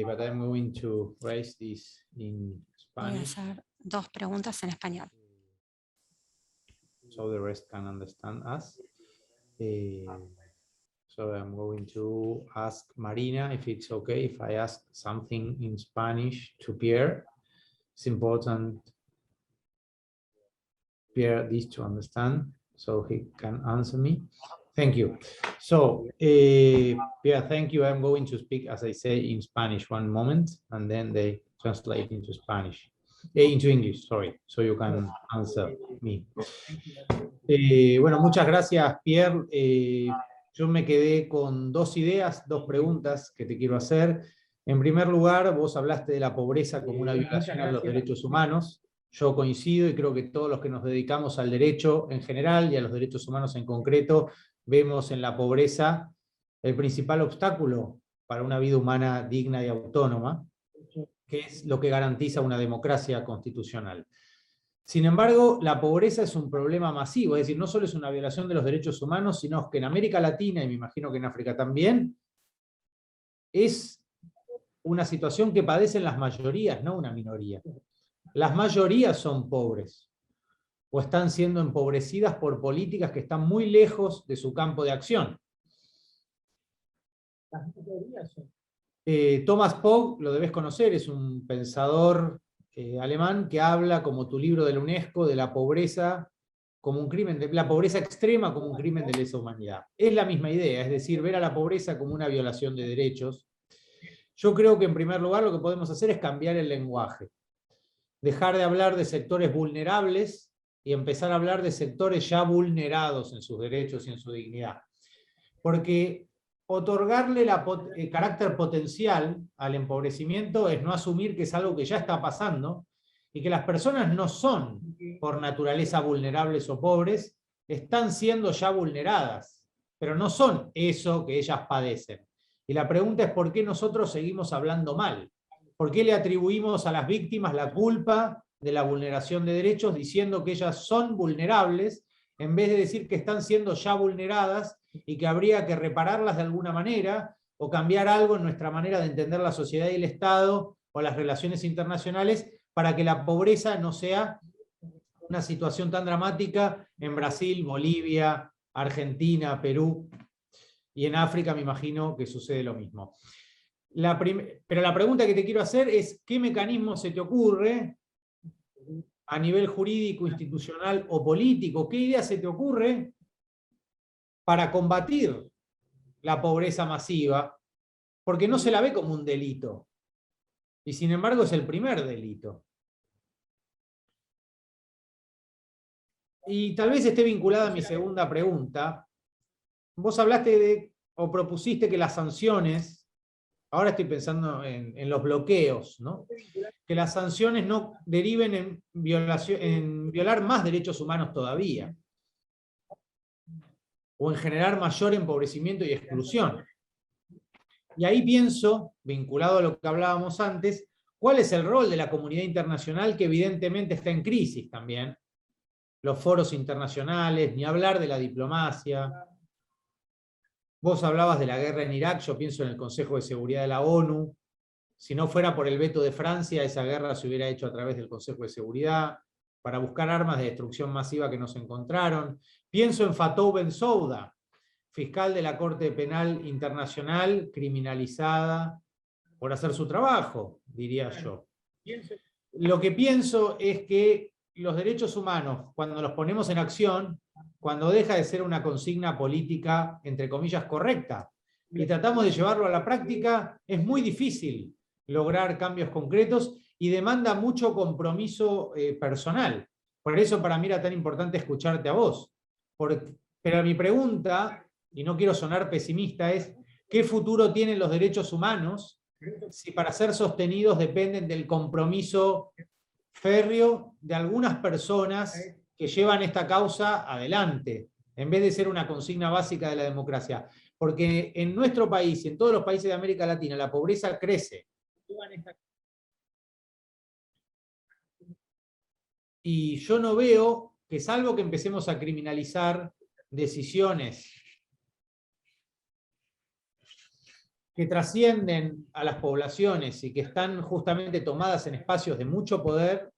but I'm going to raise this in Voy a Spanish. hacer 2 preguntas en español. So the rest can understand us. So I'm going to ask Marina if it's okay if I ask something in Spanish to Pierre. It's important, Pierre, this to understand, so he can answer me. Thank you. So, Pierre, thank you. I'm going to speak, as I say, in Spanish one moment, and then they translate into Spanish, into English, sorry, so you can answer me. Bueno, muchas gracias, Pierre. Yo me quedé con 2 ideas, 2 preguntas que te quiero hacer. En primer lugar, vos hablaste de la pobreza como una violación a los derechos humanos. Yo coincido y creo que todos los que nos dedicamos al derecho en general y a los derechos humanos en concreto, vemos en la pobreza el principal obstáculo para una vida humana digna y autónoma, que es lo que garantiza una democracia constitucional. Sin embargo, la pobreza es un problema masivo, es decir, no solo es una violación de los derechos humanos, sino que en América Latina, y me imagino que en África también, es una situación que padecen las mayorías, no una minoría. Las mayorías son pobres o están siendo empobrecidas por políticas que están muy lejos de su campo de acción. Las mayorías son. Thomas Pogge, lo debes conocer, es un pensador alemán que habla, como tu libro de la UNESCO, de la pobreza como un crimen, de la pobreza extrema como un crimen de lesa humanidad. Es la misma idea, es decir, ver a la pobreza como una violación de derechos. Yo creo que en primer lugar lo que podemos hacer es cambiar el lenguaje. Dejar de hablar de sectores vulnerables y empezar a hablar de sectores ya vulnerados en sus derechos y en su dignidad. Porque otorgarle el carácter potencial al empobrecimiento es no asumir que es algo que ya está pasando y que las personas no son por naturaleza vulnerables o pobres, están siendo ya vulneradas, pero no son eso que ellas padecen. Y la pregunta es por qué nosotros seguimos hablando mal. ¿Por qué le atribuimos a las víctimas la culpa de la vulneración de derechos diciendo que ellas son vulnerables en vez de decir que están siendo ya vulneradas y que habría que repararlas de alguna manera o cambiar algo en nuestra manera de entender la sociedad y el Estado o las relaciones internacionales para que la pobreza no sea una situación tan dramática en Brasil, Bolivia, Argentina, Perú y en África me imagino que sucede lo mismo. Pero la pregunta que te quiero hacer es ¿qué mecanismo se te ocurre a nivel jurídico, institucional o político? ¿Qué idea se te ocurre para combatir la pobreza masiva? Porque no se la ve como un delito. Y sin embargo es el primer delito. Y tal vez esté vinculada a mi segunda pregunta. Vos hablaste o propusiste que las sanciones, ahora estoy pensando en los bloqueos, ¿no? Que las sanciones no deriven en violar más derechos humanos todavía, o en generar mayor empobrecimiento y exclusión. Y ahí pienso, vinculado a lo que hablábamos antes, ¿cuál es el rol de la comunidad internacional que evidentemente está en crisis también? Los foros internacionales, ni hablar de la diplomacia. Vos hablabas de la guerra en Irak, yo pienso en el Consejo de Seguridad de la ONU. Si no fuera por el veto de Francia, esa guerra se hubiera hecho a través del Consejo de Seguridad, para buscar armas de destrucción masiva que no se encontraron. Pienso en Fatou Bensouda, fiscal de la Corte Penal Internacional, criminalizada por hacer su trabajo, diría yo. Lo que pienso es que los derechos humanos, cuando los ponemos en acción, cuando deja de ser una consigna política, entre comillas, correcta, y tratamos de llevarlo a la práctica, es muy difícil lograr cambios concretos y demanda mucho compromiso personal. Por eso para mí era tan importante escucharte a vos. Pero mi pregunta, y no quiero sonar pesimista, es ¿qué futuro tienen los derechos humanos si para ser sostenidos dependen del compromiso férreo de algunas personas que llevan esta causa adelante, en vez de ser una consigna básica de la democracia? Porque en nuestro país y en todos los países de América Latina la pobreza crece. Y yo no veo que, salvo que empecemos a criminalizar decisiones que trascienden a las poblaciones y que están justamente tomadas en espacios de mucho poder,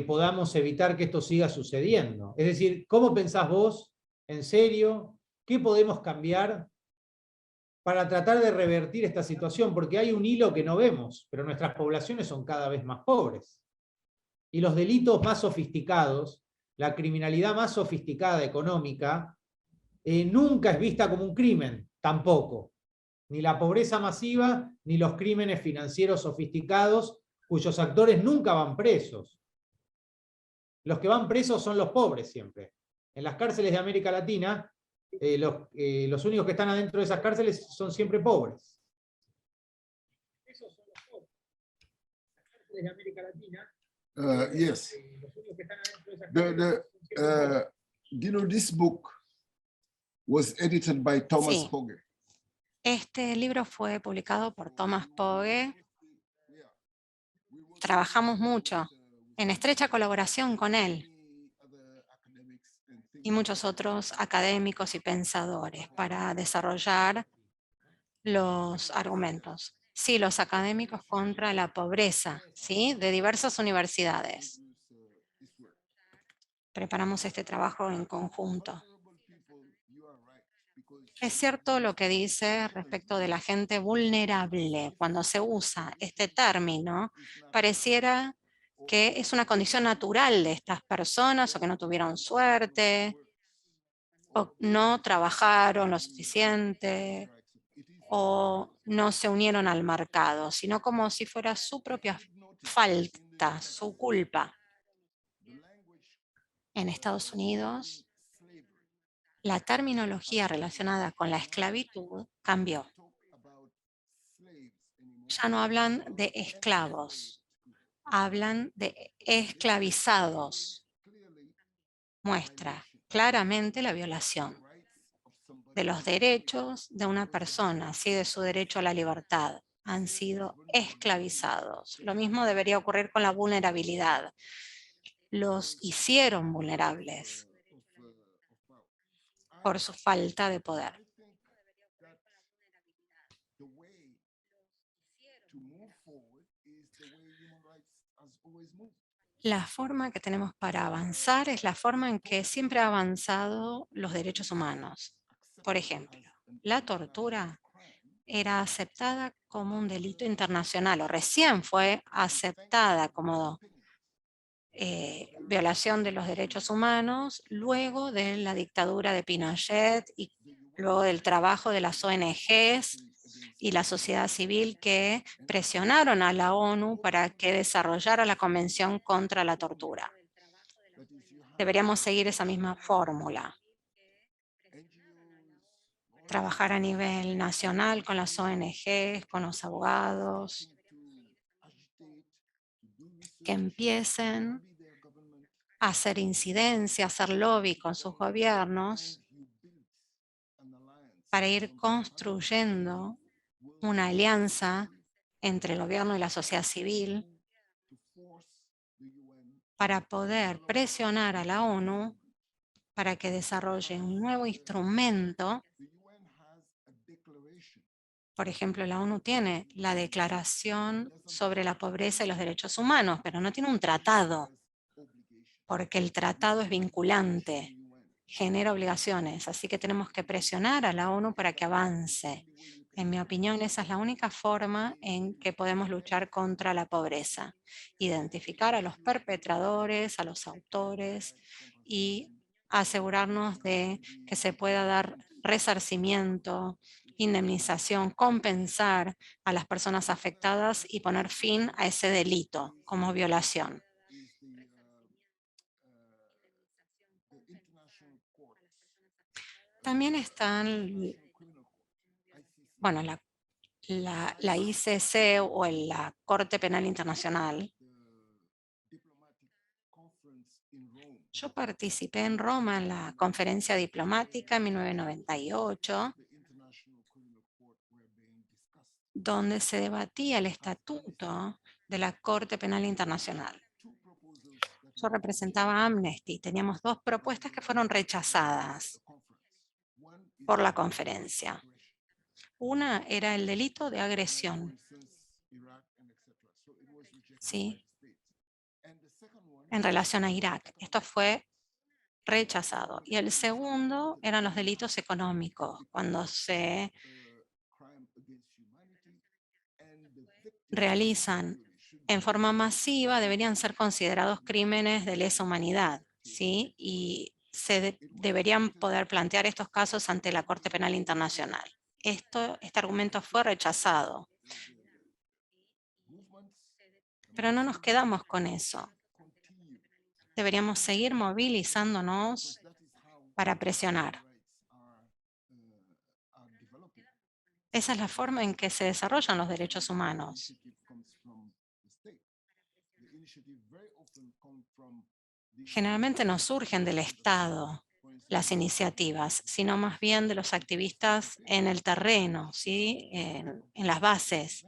podamos evitar que esto siga sucediendo. Es decir, ¿cómo pensás vos, en serio, qué podemos cambiar para tratar de revertir esta situación? Porque hay un hilo que no vemos, pero nuestras poblaciones son cada vez más pobres. Y los delitos más sofisticados, la criminalidad más sofisticada económica, nunca es vista como un crimen, tampoco. Ni la pobreza masiva, ni los crímenes financieros sofisticados, cuyos actores nunca van presos. Los que van presos son los pobres siempre. En las cárceles de América Latina, los únicos que están adentro de esas cárceles son siempre pobres. Esos son los pobres. Las cárceles de América Latina. Yes. You know, this book was edited by Thomas Sí. Pogge. Este libro fue publicado por Thomas Pogge. Trabajamos mucho, en estrecha colaboración con él y muchos otros académicos y pensadores para desarrollar los argumentos. Sí, los académicos contra la pobreza, ¿sí? De diversas universidades. Preparamos este trabajo en conjunto. Es cierto lo que dice respecto de la gente vulnerable. Cuando se usa este término, pareciera que es una condición natural de estas personas o que no tuvieron suerte o no trabajaron lo suficiente o no se unieron al mercado, sino como si fuera su propia falta, su culpa. En Estados Unidos, la terminología relacionada con la esclavitud cambió. Ya no hablan de esclavos, hablan de esclavizados. Muestra claramente la violación de los derechos de una persona, así de su derecho a la libertad. Han sido esclavizados. Lo mismo debería ocurrir con la vulnerabilidad. Los hicieron vulnerables por su falta de poder. La forma que tenemos para avanzar es la forma en que siempre han avanzado los derechos humanos. Por ejemplo, la tortura era aceptada como un delito internacional o recién fue aceptada como violación de los derechos humanos luego de la dictadura de Pinochet y luego del trabajo de las ONGs y la sociedad civil que presionaron a la ONU para que desarrollara la Convención contra la Tortura. Deberíamos seguir esa misma fórmula. Trabajar a nivel nacional con las ONGs, con los abogados, que empiecen a hacer incidencia, a hacer lobby con sus gobiernos para ir construyendo una alianza entre el gobierno y la sociedad civil para poder presionar a la ONU para que desarrolle un nuevo instrumento. Por ejemplo, la ONU tiene la Declaración sobre la Pobreza y los Derechos Humanos, pero no tiene un tratado, porque el tratado es vinculante, genera obligaciones, así que tenemos que presionar a la ONU para que avance. En mi opinión, esa es la única forma en que podemos luchar contra la pobreza. Identificar a los perpetradores, a los autores y asegurarnos de que se pueda dar resarcimiento, indemnización, compensar a las personas afectadas y poner fin a ese delito como violación. También están, bueno, la ICC o la Corte Penal Internacional. Yo participé en Roma en la conferencia diplomática en 1998, donde se debatía el estatuto de la Corte Penal Internacional. Yo representaba a Amnesty. Teníamos dos propuestas que fueron rechazadas por la conferencia. Una era el delito de agresión. ¿Sí? En relación a Irak. Esto fue rechazado. Y el segundo eran los delitos económicos, cuando se realizan en forma masiva, deberían ser considerados crímenes de lesa humanidad, ¿sí? Y deberían poder plantear estos casos ante la Corte Penal Internacional. Este argumento fue rechazado. Pero no nos quedamos con eso. Deberíamos seguir movilizándonos para presionar. Esa es la forma en que se desarrollan los derechos humanos. Generalmente no surgen del Estado las iniciativas, sino más bien de los activistas en el terreno, ¿sí? En las bases.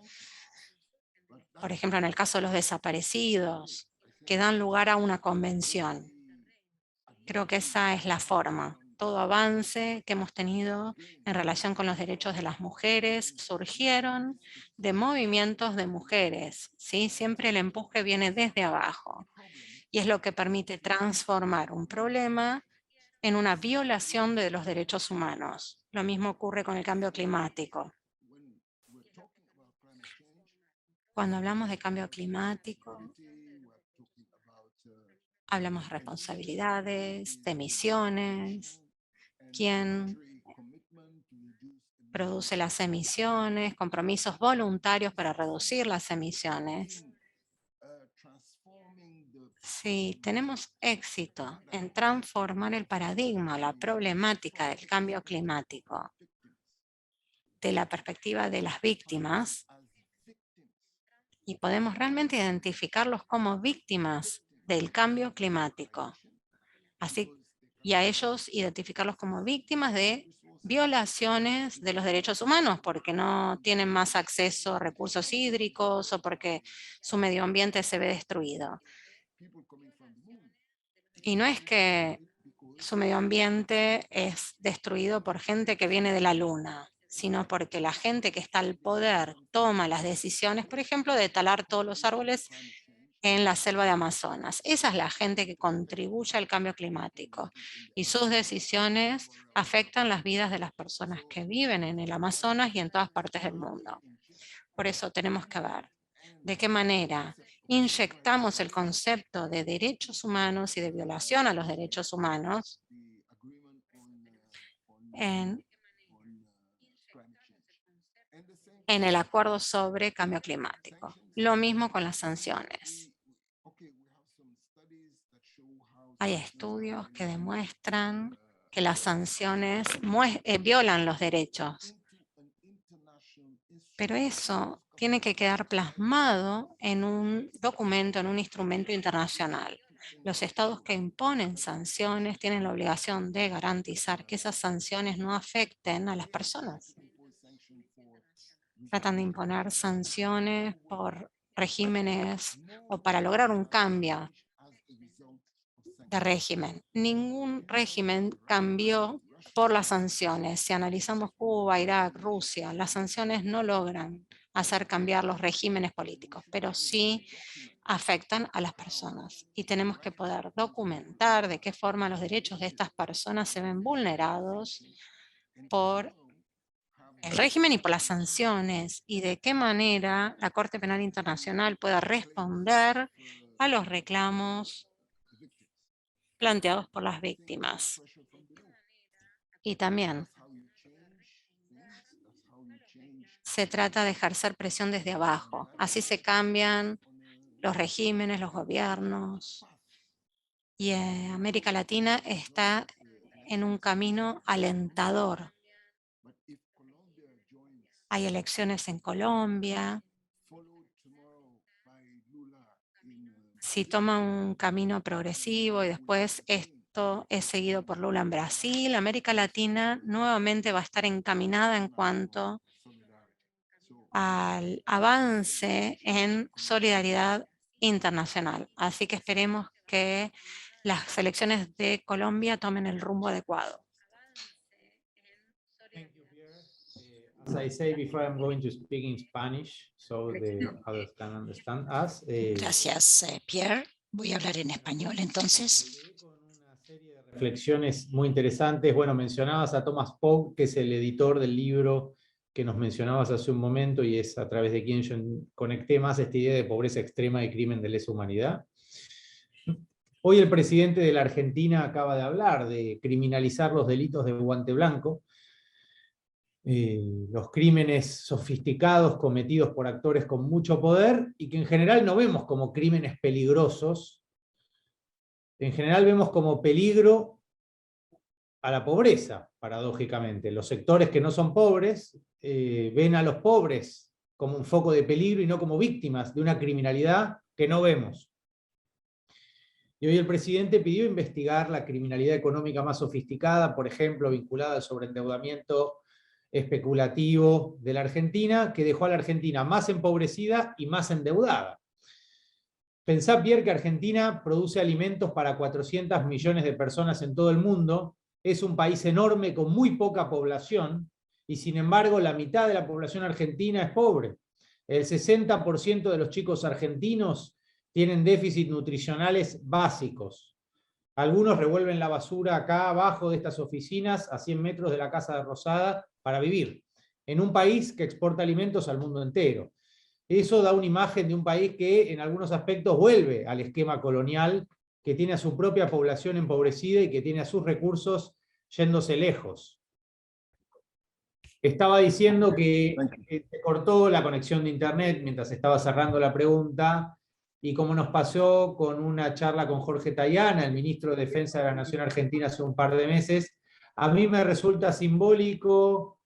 Por ejemplo, en el caso de los desaparecidos, que dan lugar a una convención. Creo que esa es la forma. todo avance que hemos tenido en relación con los derechos de las mujeres surgieron de movimientos de mujeres, ¿sí? Siempre el empuje viene desde abajo y es lo que permite transformar un problema en una violación de los derechos humanos. Lo mismo ocurre con el cambio climático. Cuando hablamos de cambio climático, hablamos de responsabilidades, de emisiones, quién produce las emisiones, compromisos voluntarios para reducir las emisiones. Si tenemos éxito en transformar el paradigma, la problemática del cambio climático, de la perspectiva de las víctimas, y podemos realmente identificarlos como víctimas del cambio climático, y a ellos identificarlos como víctimas de violaciones de los derechos humanos, porque no tienen más acceso a recursos hídricos o porque su medio ambiente se ve destruido. Y no es que su medio ambiente es destruido por gente que viene de la luna, sino porque la gente que está al poder toma las decisiones, por ejemplo, de talar todos los árboles en la selva de Amazonas. Esa es la gente que contribuye al cambio climático y sus decisiones afectan las vidas de las personas que viven en el Amazonas y en todas partes del mundo. Por eso tenemos que ver de qué manera inyectamos el concepto de derechos humanos y de violación a los derechos humanos en el acuerdo sobre cambio climático. Lo mismo con las sanciones. Hay estudios que demuestran que las sanciones violan los derechos. Pero eso tiene que quedar plasmado en un documento, en un instrumento internacional. Los estados que imponen sanciones tienen la obligación de garantizar que esas sanciones no afecten a las personas. Tratan de imponer sanciones por regímenes o para lograr un cambio de régimen. Ningún régimen cambió por las sanciones. Si analizamos Cuba, Irak, Rusia, las sanciones no logran hacer cambiar los regímenes políticos, pero sí afectan a las personas. Y tenemos que poder documentar de qué forma los derechos de estas personas se ven vulnerados por el régimen y por las sanciones, y de qué manera la Corte Penal Internacional pueda responder a los reclamos planteados por las víctimas. Y también se trata de ejercer presión desde abajo. Así se cambian los regímenes, los gobiernos. Y América Latina está en un camino alentador. Hay elecciones en Colombia. Si toma un camino progresivo y después esto es seguido por Lula en Brasil, América Latina nuevamente va a estar encaminada en cuanto al avance en solidaridad internacional. Así que esperemos que las elecciones de Colombia tomen el rumbo adecuado. As I say before, I'm going to speak in Spanish so the others can understand us. Gracias, Pierre. Voy a hablar en español entonces. Con una serie de reflexiones muy interesantes. Bueno, mencionabas a Thomas Pauk, que es el editor del libro que nos mencionabas hace un momento y es a través de quien yo conecté más esta idea de pobreza extrema y crimen de lesa humanidad. Hoy el presidente de la Argentina acaba de hablar de criminalizar los delitos de guante blanco, los crímenes sofisticados cometidos por actores con mucho poder y que en general no vemos como crímenes peligrosos, en general vemos como peligro a la pobreza, paradójicamente. Los sectores que no son pobres ven a los pobres como un foco de peligro y no como víctimas de una criminalidad que no vemos. Y hoy el presidente pidió investigar la criminalidad económica más sofisticada, por ejemplo, vinculada al sobreendeudamiento especulativo de la Argentina, que dejó a la Argentina más empobrecida y más endeudada. Pensá, Pierre, que Argentina produce alimentos para 400 millones de personas en todo el mundo, es un país enorme con muy poca población, y sin embargo la mitad de la población argentina es pobre. El 60% de los chicos argentinos tienen déficits nutricionales básicos. Algunos revuelven la basura acá abajo de estas oficinas, a 100 metros de la Casa de Rosada, para vivir, en un país que exporta alimentos al mundo entero. Eso da una imagen de un país que en algunos aspectos vuelve al esquema colonial, que tiene a su propia población empobrecida y que tiene a sus recursos yéndose lejos. Estaba diciendo que se cortó la conexión de internet mientras estaba cerrando la pregunta, y como nos pasó con una charla con Jorge Tayana, el ministro de Defensa de la Nación Argentina, hace un par de meses, a mí me resulta simbólico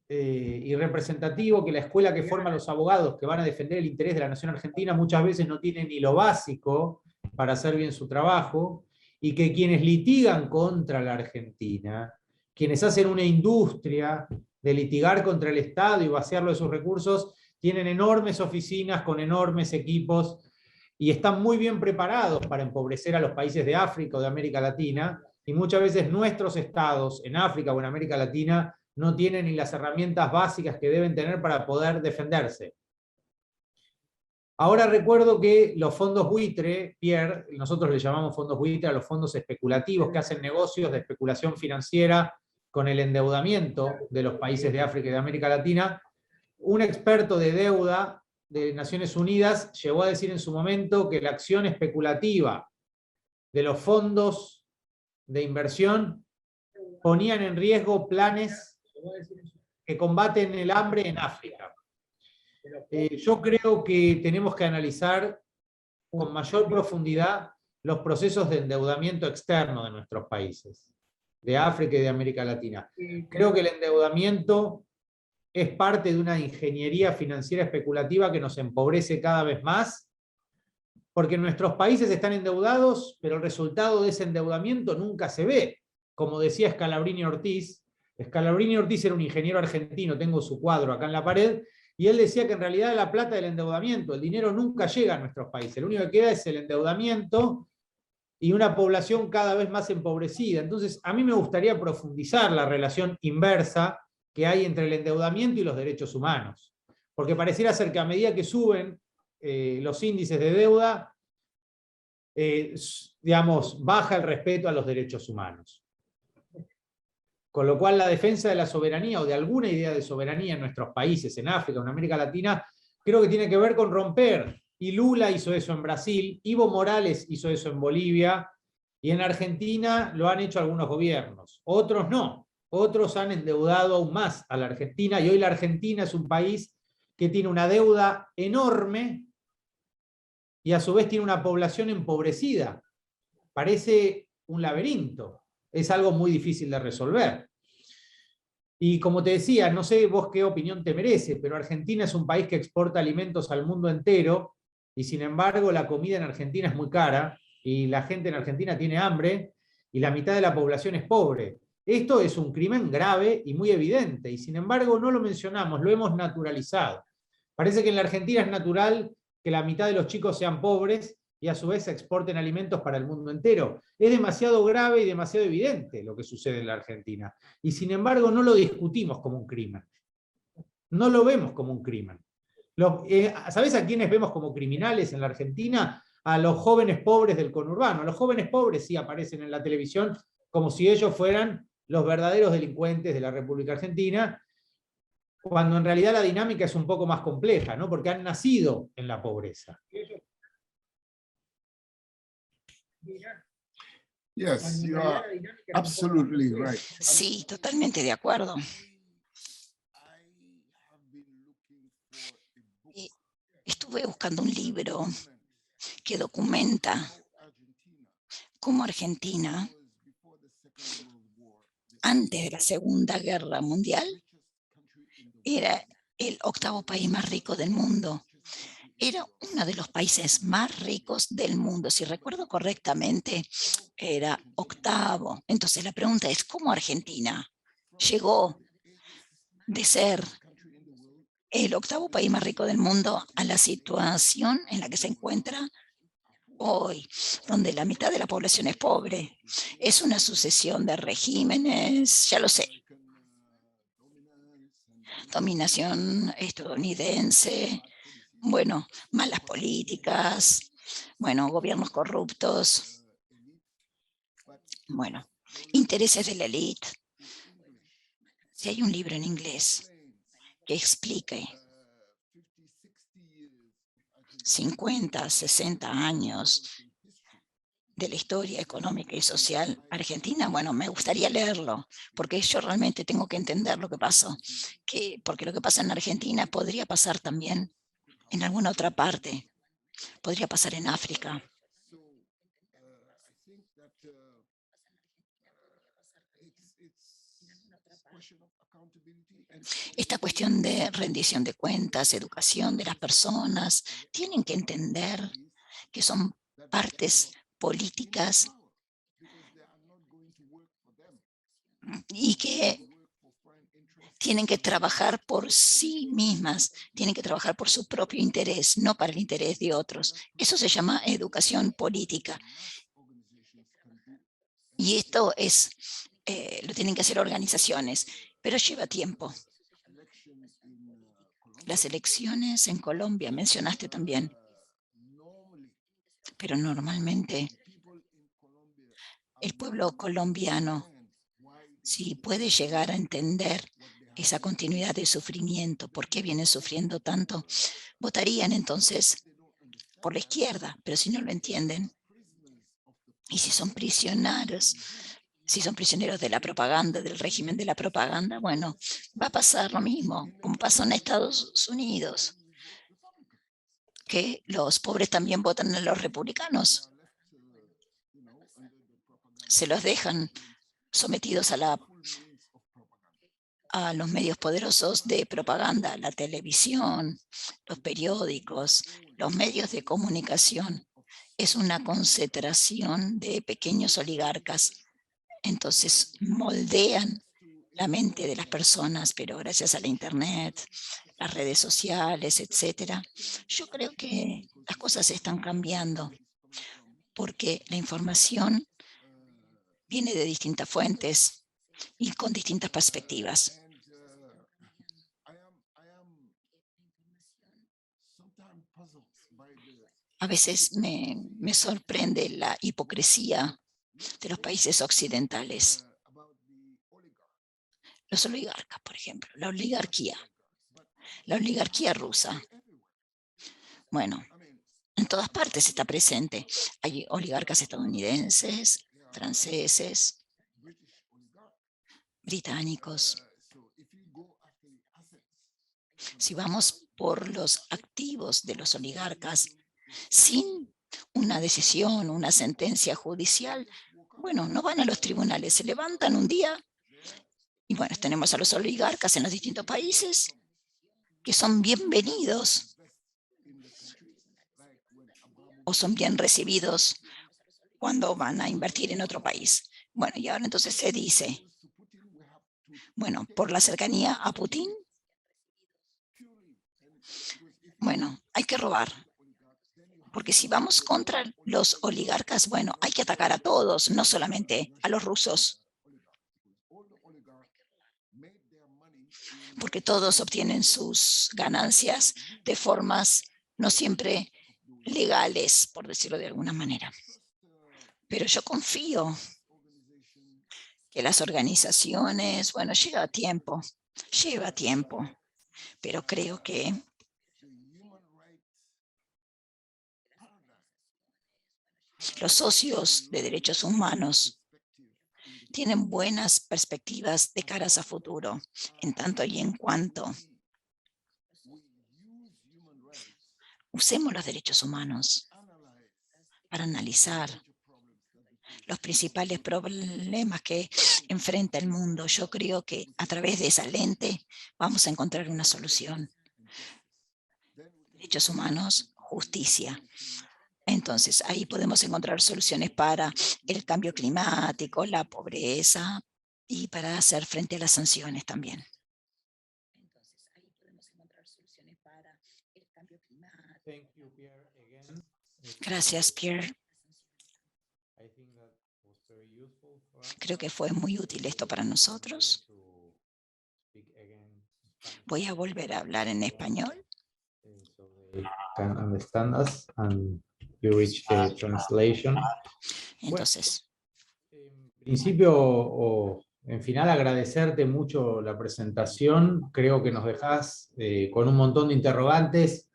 y representativo que la escuela que forma a los abogados que van a defender el interés de la nación argentina muchas veces no tiene ni lo básico para hacer bien su trabajo, y que quienes litigan contra la Argentina, quienes hacen una industria de litigar contra el Estado y vaciarlo de sus recursos, tienen enormes oficinas con enormes equipos y están muy bien preparados para empobrecer a los países de África o de América Latina, y muchas veces nuestros estados en África o en América Latina no tienen ni las herramientas básicas que deben tener para poder defenderse. Ahora recuerdo que los fondos buitre, Pierre, nosotros le llamamos fondos buitre a los fondos especulativos que hacen negocios de especulación financiera con el endeudamiento de los países de África y de América Latina. Un experto de deuda de Naciones Unidas llegó a decir en su momento que la acción especulativa de los fondos de inversión ponían en riesgo planes que combaten el hambre en África. Yo creo que tenemos que analizar con mayor profundidad los procesos de endeudamiento externo de nuestros países, de África y de América Latina. Creo que el endeudamiento es parte de una ingeniería financiera especulativa que nos empobrece cada vez más, porque nuestros países están endeudados, pero el resultado de ese endeudamiento nunca se ve. Como decía Scalabrini Ortiz era un ingeniero argentino, tengo su cuadro acá en la pared, y él decía que en realidad la plata del endeudamiento, el dinero nunca llega a nuestros países, lo único que queda es el endeudamiento y una población cada vez más empobrecida. Entonces, a mí me gustaría profundizar la relación inversa que hay entre el endeudamiento y los derechos humanos, porque pareciera ser que a medida que suben los índices de deuda, digamos, baja el respeto a los derechos humanos. Con lo cual la defensa de la soberanía o de alguna idea de soberanía en nuestros países, en África, en América Latina, creo que tiene que ver con romper. Y Lula hizo eso en Brasil, Evo Morales hizo eso en Bolivia, y en Argentina lo han hecho algunos gobiernos. Otros no. Otros han endeudado aún más a la Argentina, y hoy la Argentina es un país que tiene una deuda enorme y a su vez tiene una población empobrecida. Parece un laberinto. Es algo muy difícil de resolver. Y como te decía, no sé vos qué opinión te merece, pero Argentina es un país que exporta alimentos al mundo entero, y sin embargo la comida en Argentina es muy cara, y la gente en Argentina tiene hambre, y la mitad de la población es pobre. Esto es un crimen grave y muy evidente, y sin embargo no lo mencionamos, lo hemos naturalizado. Parece que en la Argentina es natural que la mitad de los chicos sean pobres, y a su vez exporten alimentos para el mundo entero. Es demasiado grave y demasiado evidente lo que sucede en la Argentina. Y sin embargo no lo discutimos como un crimen. No lo vemos como un crimen. ¿Sabés a quiénes vemos como criminales en la Argentina? A los jóvenes pobres del conurbano. Los jóvenes pobres sí aparecen en la televisión como si ellos fueran los verdaderos delincuentes de la República Argentina, cuando en realidad la dinámica es un poco más compleja, ¿no? Porque han nacido en la pobreza. Yes, you are absolutely right. Sí, totalmente de acuerdo. Estuve buscando un libro que documenta cómo Argentina, antes de la Segunda Guerra Mundial, era el 8º país más rico del mundo. Era uno de los países más ricos del mundo. Si recuerdo correctamente, era 8º. Entonces la pregunta es, ¿cómo Argentina llegó de ser el 8º país más rico del mundo a la situación en la que se encuentra hoy, donde la mitad de la población es pobre. Es una sucesión de regímenes, ya lo sé, dominación estadounidense, bueno, malas políticas, bueno, gobiernos corruptos, bueno, intereses de la élite. Si hay un libro en inglés que explique 50, 60 años de la historia económica y social argentina, bueno, me gustaría leerlo, porque yo realmente tengo que entender lo que pasó, porque lo que pasa en Argentina podría pasar también en alguna otra parte, podría pasar en África. Esta cuestión de rendición de cuentas, educación de las personas, tienen que entender que son partes políticas y que tienen que trabajar por sí mismas, tienen que trabajar por su propio interés, no para el interés de otros. Eso se llama educación política. Y esto es, lo tienen que hacer organizaciones, pero lleva tiempo. Las elecciones en Colombia, mencionaste también, pero normalmente el pueblo colombiano, si puede llegar a entender esa continuidad de sufrimiento, por qué vienen sufriendo tanto, votarían entonces por la izquierda, pero si no lo entienden, y si son prisioneros de la propaganda, del régimen de la propaganda, bueno, va a pasar lo mismo, como pasó en Estados Unidos, que los pobres también votan a los republicanos. Se los dejan sometidos a los medios poderosos de propaganda, la televisión, los periódicos, los medios de comunicación. Es una concentración de pequeños oligarcas. Entonces moldean la mente de las personas, pero gracias a la internet, las redes sociales, etcétera, yo creo que las cosas están cambiando porque la información viene de distintas fuentes y con distintas perspectivas. A veces me sorprende la hipocresía de los países occidentales. Los oligarcas, por ejemplo, la oligarquía rusa. Bueno, en todas partes está presente. Hay oligarcas estadounidenses, franceses, británicos. Si vamos por los activos de los oligarcas, sin una decisión, una sentencia judicial, bueno, no van a los tribunales, se levantan un día y bueno, tenemos a los oligarcas en los distintos países que son bienvenidos o son bien recibidos cuando van a invertir en otro país. Bueno, y ahora entonces se dice, bueno, por la cercanía a Putin, bueno, hay que robar. Porque si vamos contra los oligarcas, bueno, hay que atacar a todos, no solamente a los rusos. Porque todos obtienen sus ganancias de formas no siempre legales, por decirlo de alguna manera. Pero yo confío que las organizaciones, bueno, lleva tiempo, pero creo que los socios de derechos humanos tienen buenas perspectivas de caras a futuro, en tanto y en cuanto usemos los derechos humanos para analizar los principales problemas que enfrenta el mundo. Yo creo que a través de esa lente vamos a encontrar una solución. Derechos humanos, justicia. Entonces, ahí podemos encontrar soluciones para el cambio climático, la pobreza y para hacer frente a las sanciones también. Gracias, Pierre. Creo que fue muy útil esto para nosotros. Voy a volver a hablar en español. Can understand us and you reach the translation. Entonces, En principio, en final, agradecerte mucho la presentación. Creo que nos dejás con un montón de interrogantes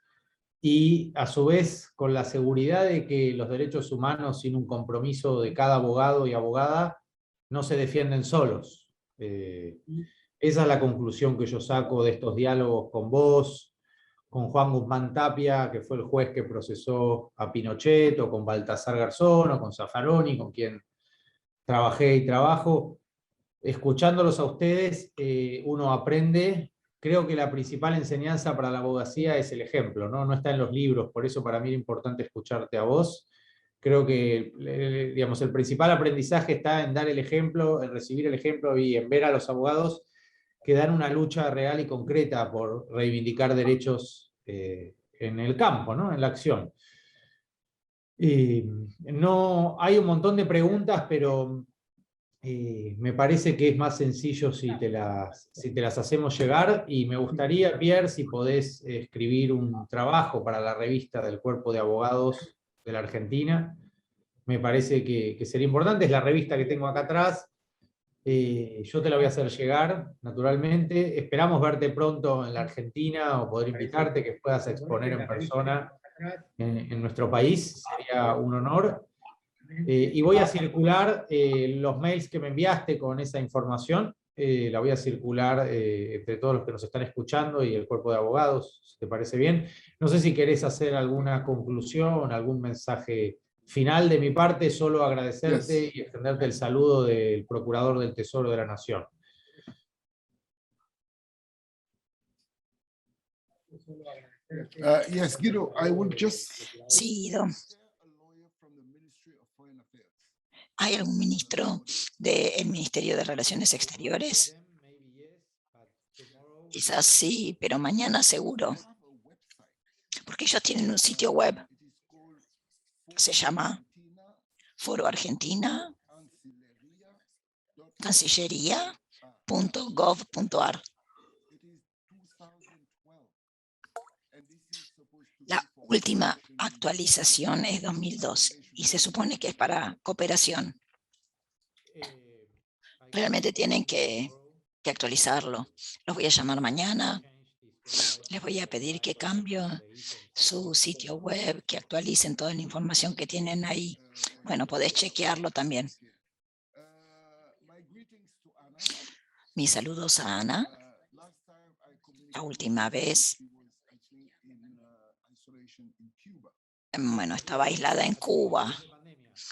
y a su vez con la seguridad de que los derechos humanos sin un compromiso de cada abogado y abogada no se defienden solos. Esa es la conclusión que yo saco de estos diálogos con vos, con Juan Guzmán Tapia, que fue el juez que procesó a Pinochet, o con Baltasar Garzón, o con Zaffaroni, con quien trabajé y trabajo. Escuchándolos a ustedes, uno aprende. Creo que la principal enseñanza para la abogacía es el ejemplo, ¿no? No está en los libros, por eso para mí era importante escucharte a vos. Creo que digamos, el principal aprendizaje está en dar el ejemplo, en recibir el ejemplo y en ver a los abogados que dan una lucha real y concreta por reivindicar derechos en el campo, ¿no? En la acción. No, hay un montón de preguntas, pero me parece que es más sencillo si te las hacemos llegar, y me gustaría, Pierre, si podés escribir un trabajo para la revista del Cuerpo de Abogados de la Argentina. Me parece que sería importante. Es la revista que tengo acá atrás. Yo te la voy a hacer llegar, naturalmente. Esperamos verte pronto en la Argentina o poder invitarte, que puedas exponer en persona en nuestro país. Sería un honor. Y voy a circular los mails que me enviaste con esa información. La voy a circular entre todos los que nos están escuchando y el Cuerpo de Abogados, si te parece bien. No sé si querés hacer alguna conclusión, algún mensaje final de mi parte. Solo agradecerte y extenderte el saludo del Procurador del Tesoro de la Nación. Yes, Guido, I will just... sí, Guido. ¿Hay algún ministro del Ministerio de Relaciones Exteriores? Quizás sí, pero mañana seguro. Porque ellos tienen un sitio web. Se llama Foro Argentina, cancillería.gov.ar. La última actualización es 2012 y se supone que es para cooperación. Realmente tienen que actualizarlo. Los voy a llamar mañana. Les voy a pedir que cambien su sitio web, que actualicen toda la información que tienen ahí. Bueno, podés chequearlo también. Mis saludos a Ana. La última vez, bueno, estaba aislada en Cuba.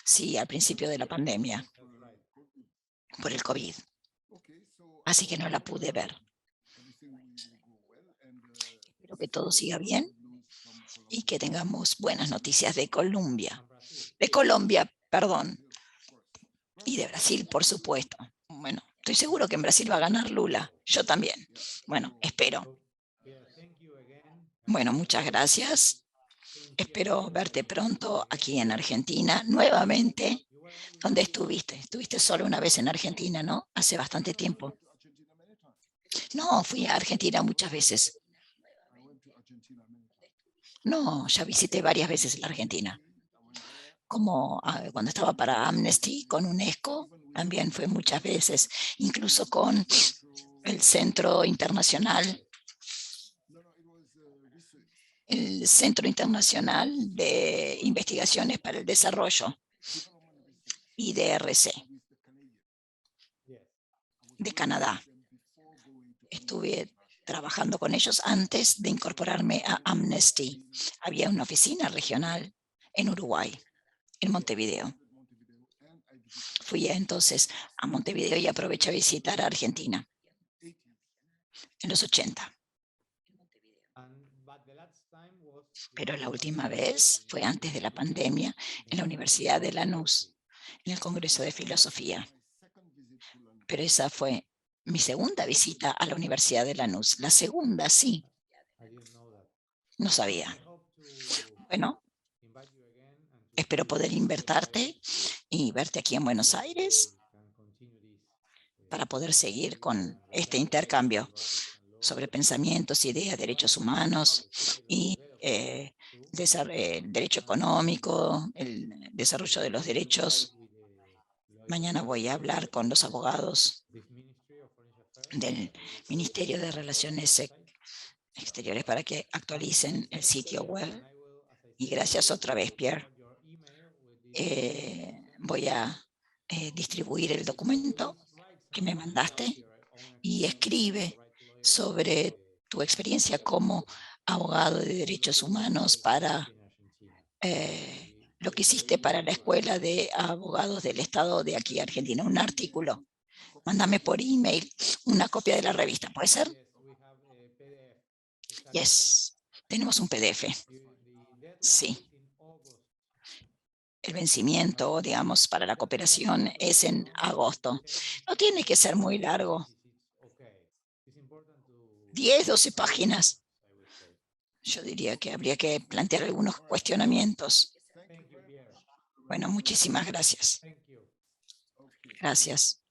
Sí, al principio de la pandemia, por el COVID. Así que no la pude ver. Espero que todo siga bien y que tengamos buenas noticias de Colombia, perdón, y de Brasil, por supuesto. Bueno, estoy seguro que en Brasil va a ganar Lula. Yo también. Bueno, espero. Bueno, muchas gracias. Espero verte pronto aquí en Argentina, nuevamente. ¿Dónde estuviste? Estuviste solo una vez en Argentina, ¿no? Hace bastante tiempo. No, fui a Argentina muchas veces. No, ya visité varias veces la Argentina. Como cuando estaba para Amnesty con UNESCO, también fue muchas veces, incluso con el Centro Internacional de Investigaciones para el Desarrollo, IDRC, de Canadá. Estuve trabajando con ellos antes de incorporarme a Amnesty. Había una oficina regional en Uruguay, en Montevideo. Fui entonces a Montevideo y aproveché a visitar a Argentina en los 80. Pero la última vez fue antes de la pandemia en la Universidad de Lanús, en el Congreso de Filosofía. Pero esa fue mi segunda visita a la Universidad de Lanús. La segunda, sí. No sabía. Bueno, espero poder invertirte y verte aquí en Buenos Aires para poder seguir con este intercambio sobre pensamientos, ideas, derechos humanos y derecho económico, el desarrollo de los derechos. Mañana voy a hablar con los abogados del Ministerio de Relaciones Exteriores para que actualicen el sitio web. Y gracias otra vez, Pierre. Voy a distribuir el documento que me mandaste y escribe sobre tu experiencia como abogado de derechos humanos para lo que hiciste para la Escuela de Abogados del Estado de aquí, Argentina. Un artículo. Mándame por email una copia de la revista. ¿Puede ser? Yes. Tenemos un PDF. Sí. El vencimiento, digamos, para la cooperación es en agosto. No tiene que ser muy largo. 10, 12 páginas. Yo diría que habría que plantear algunos cuestionamientos. Bueno, muchísimas gracias. Gracias.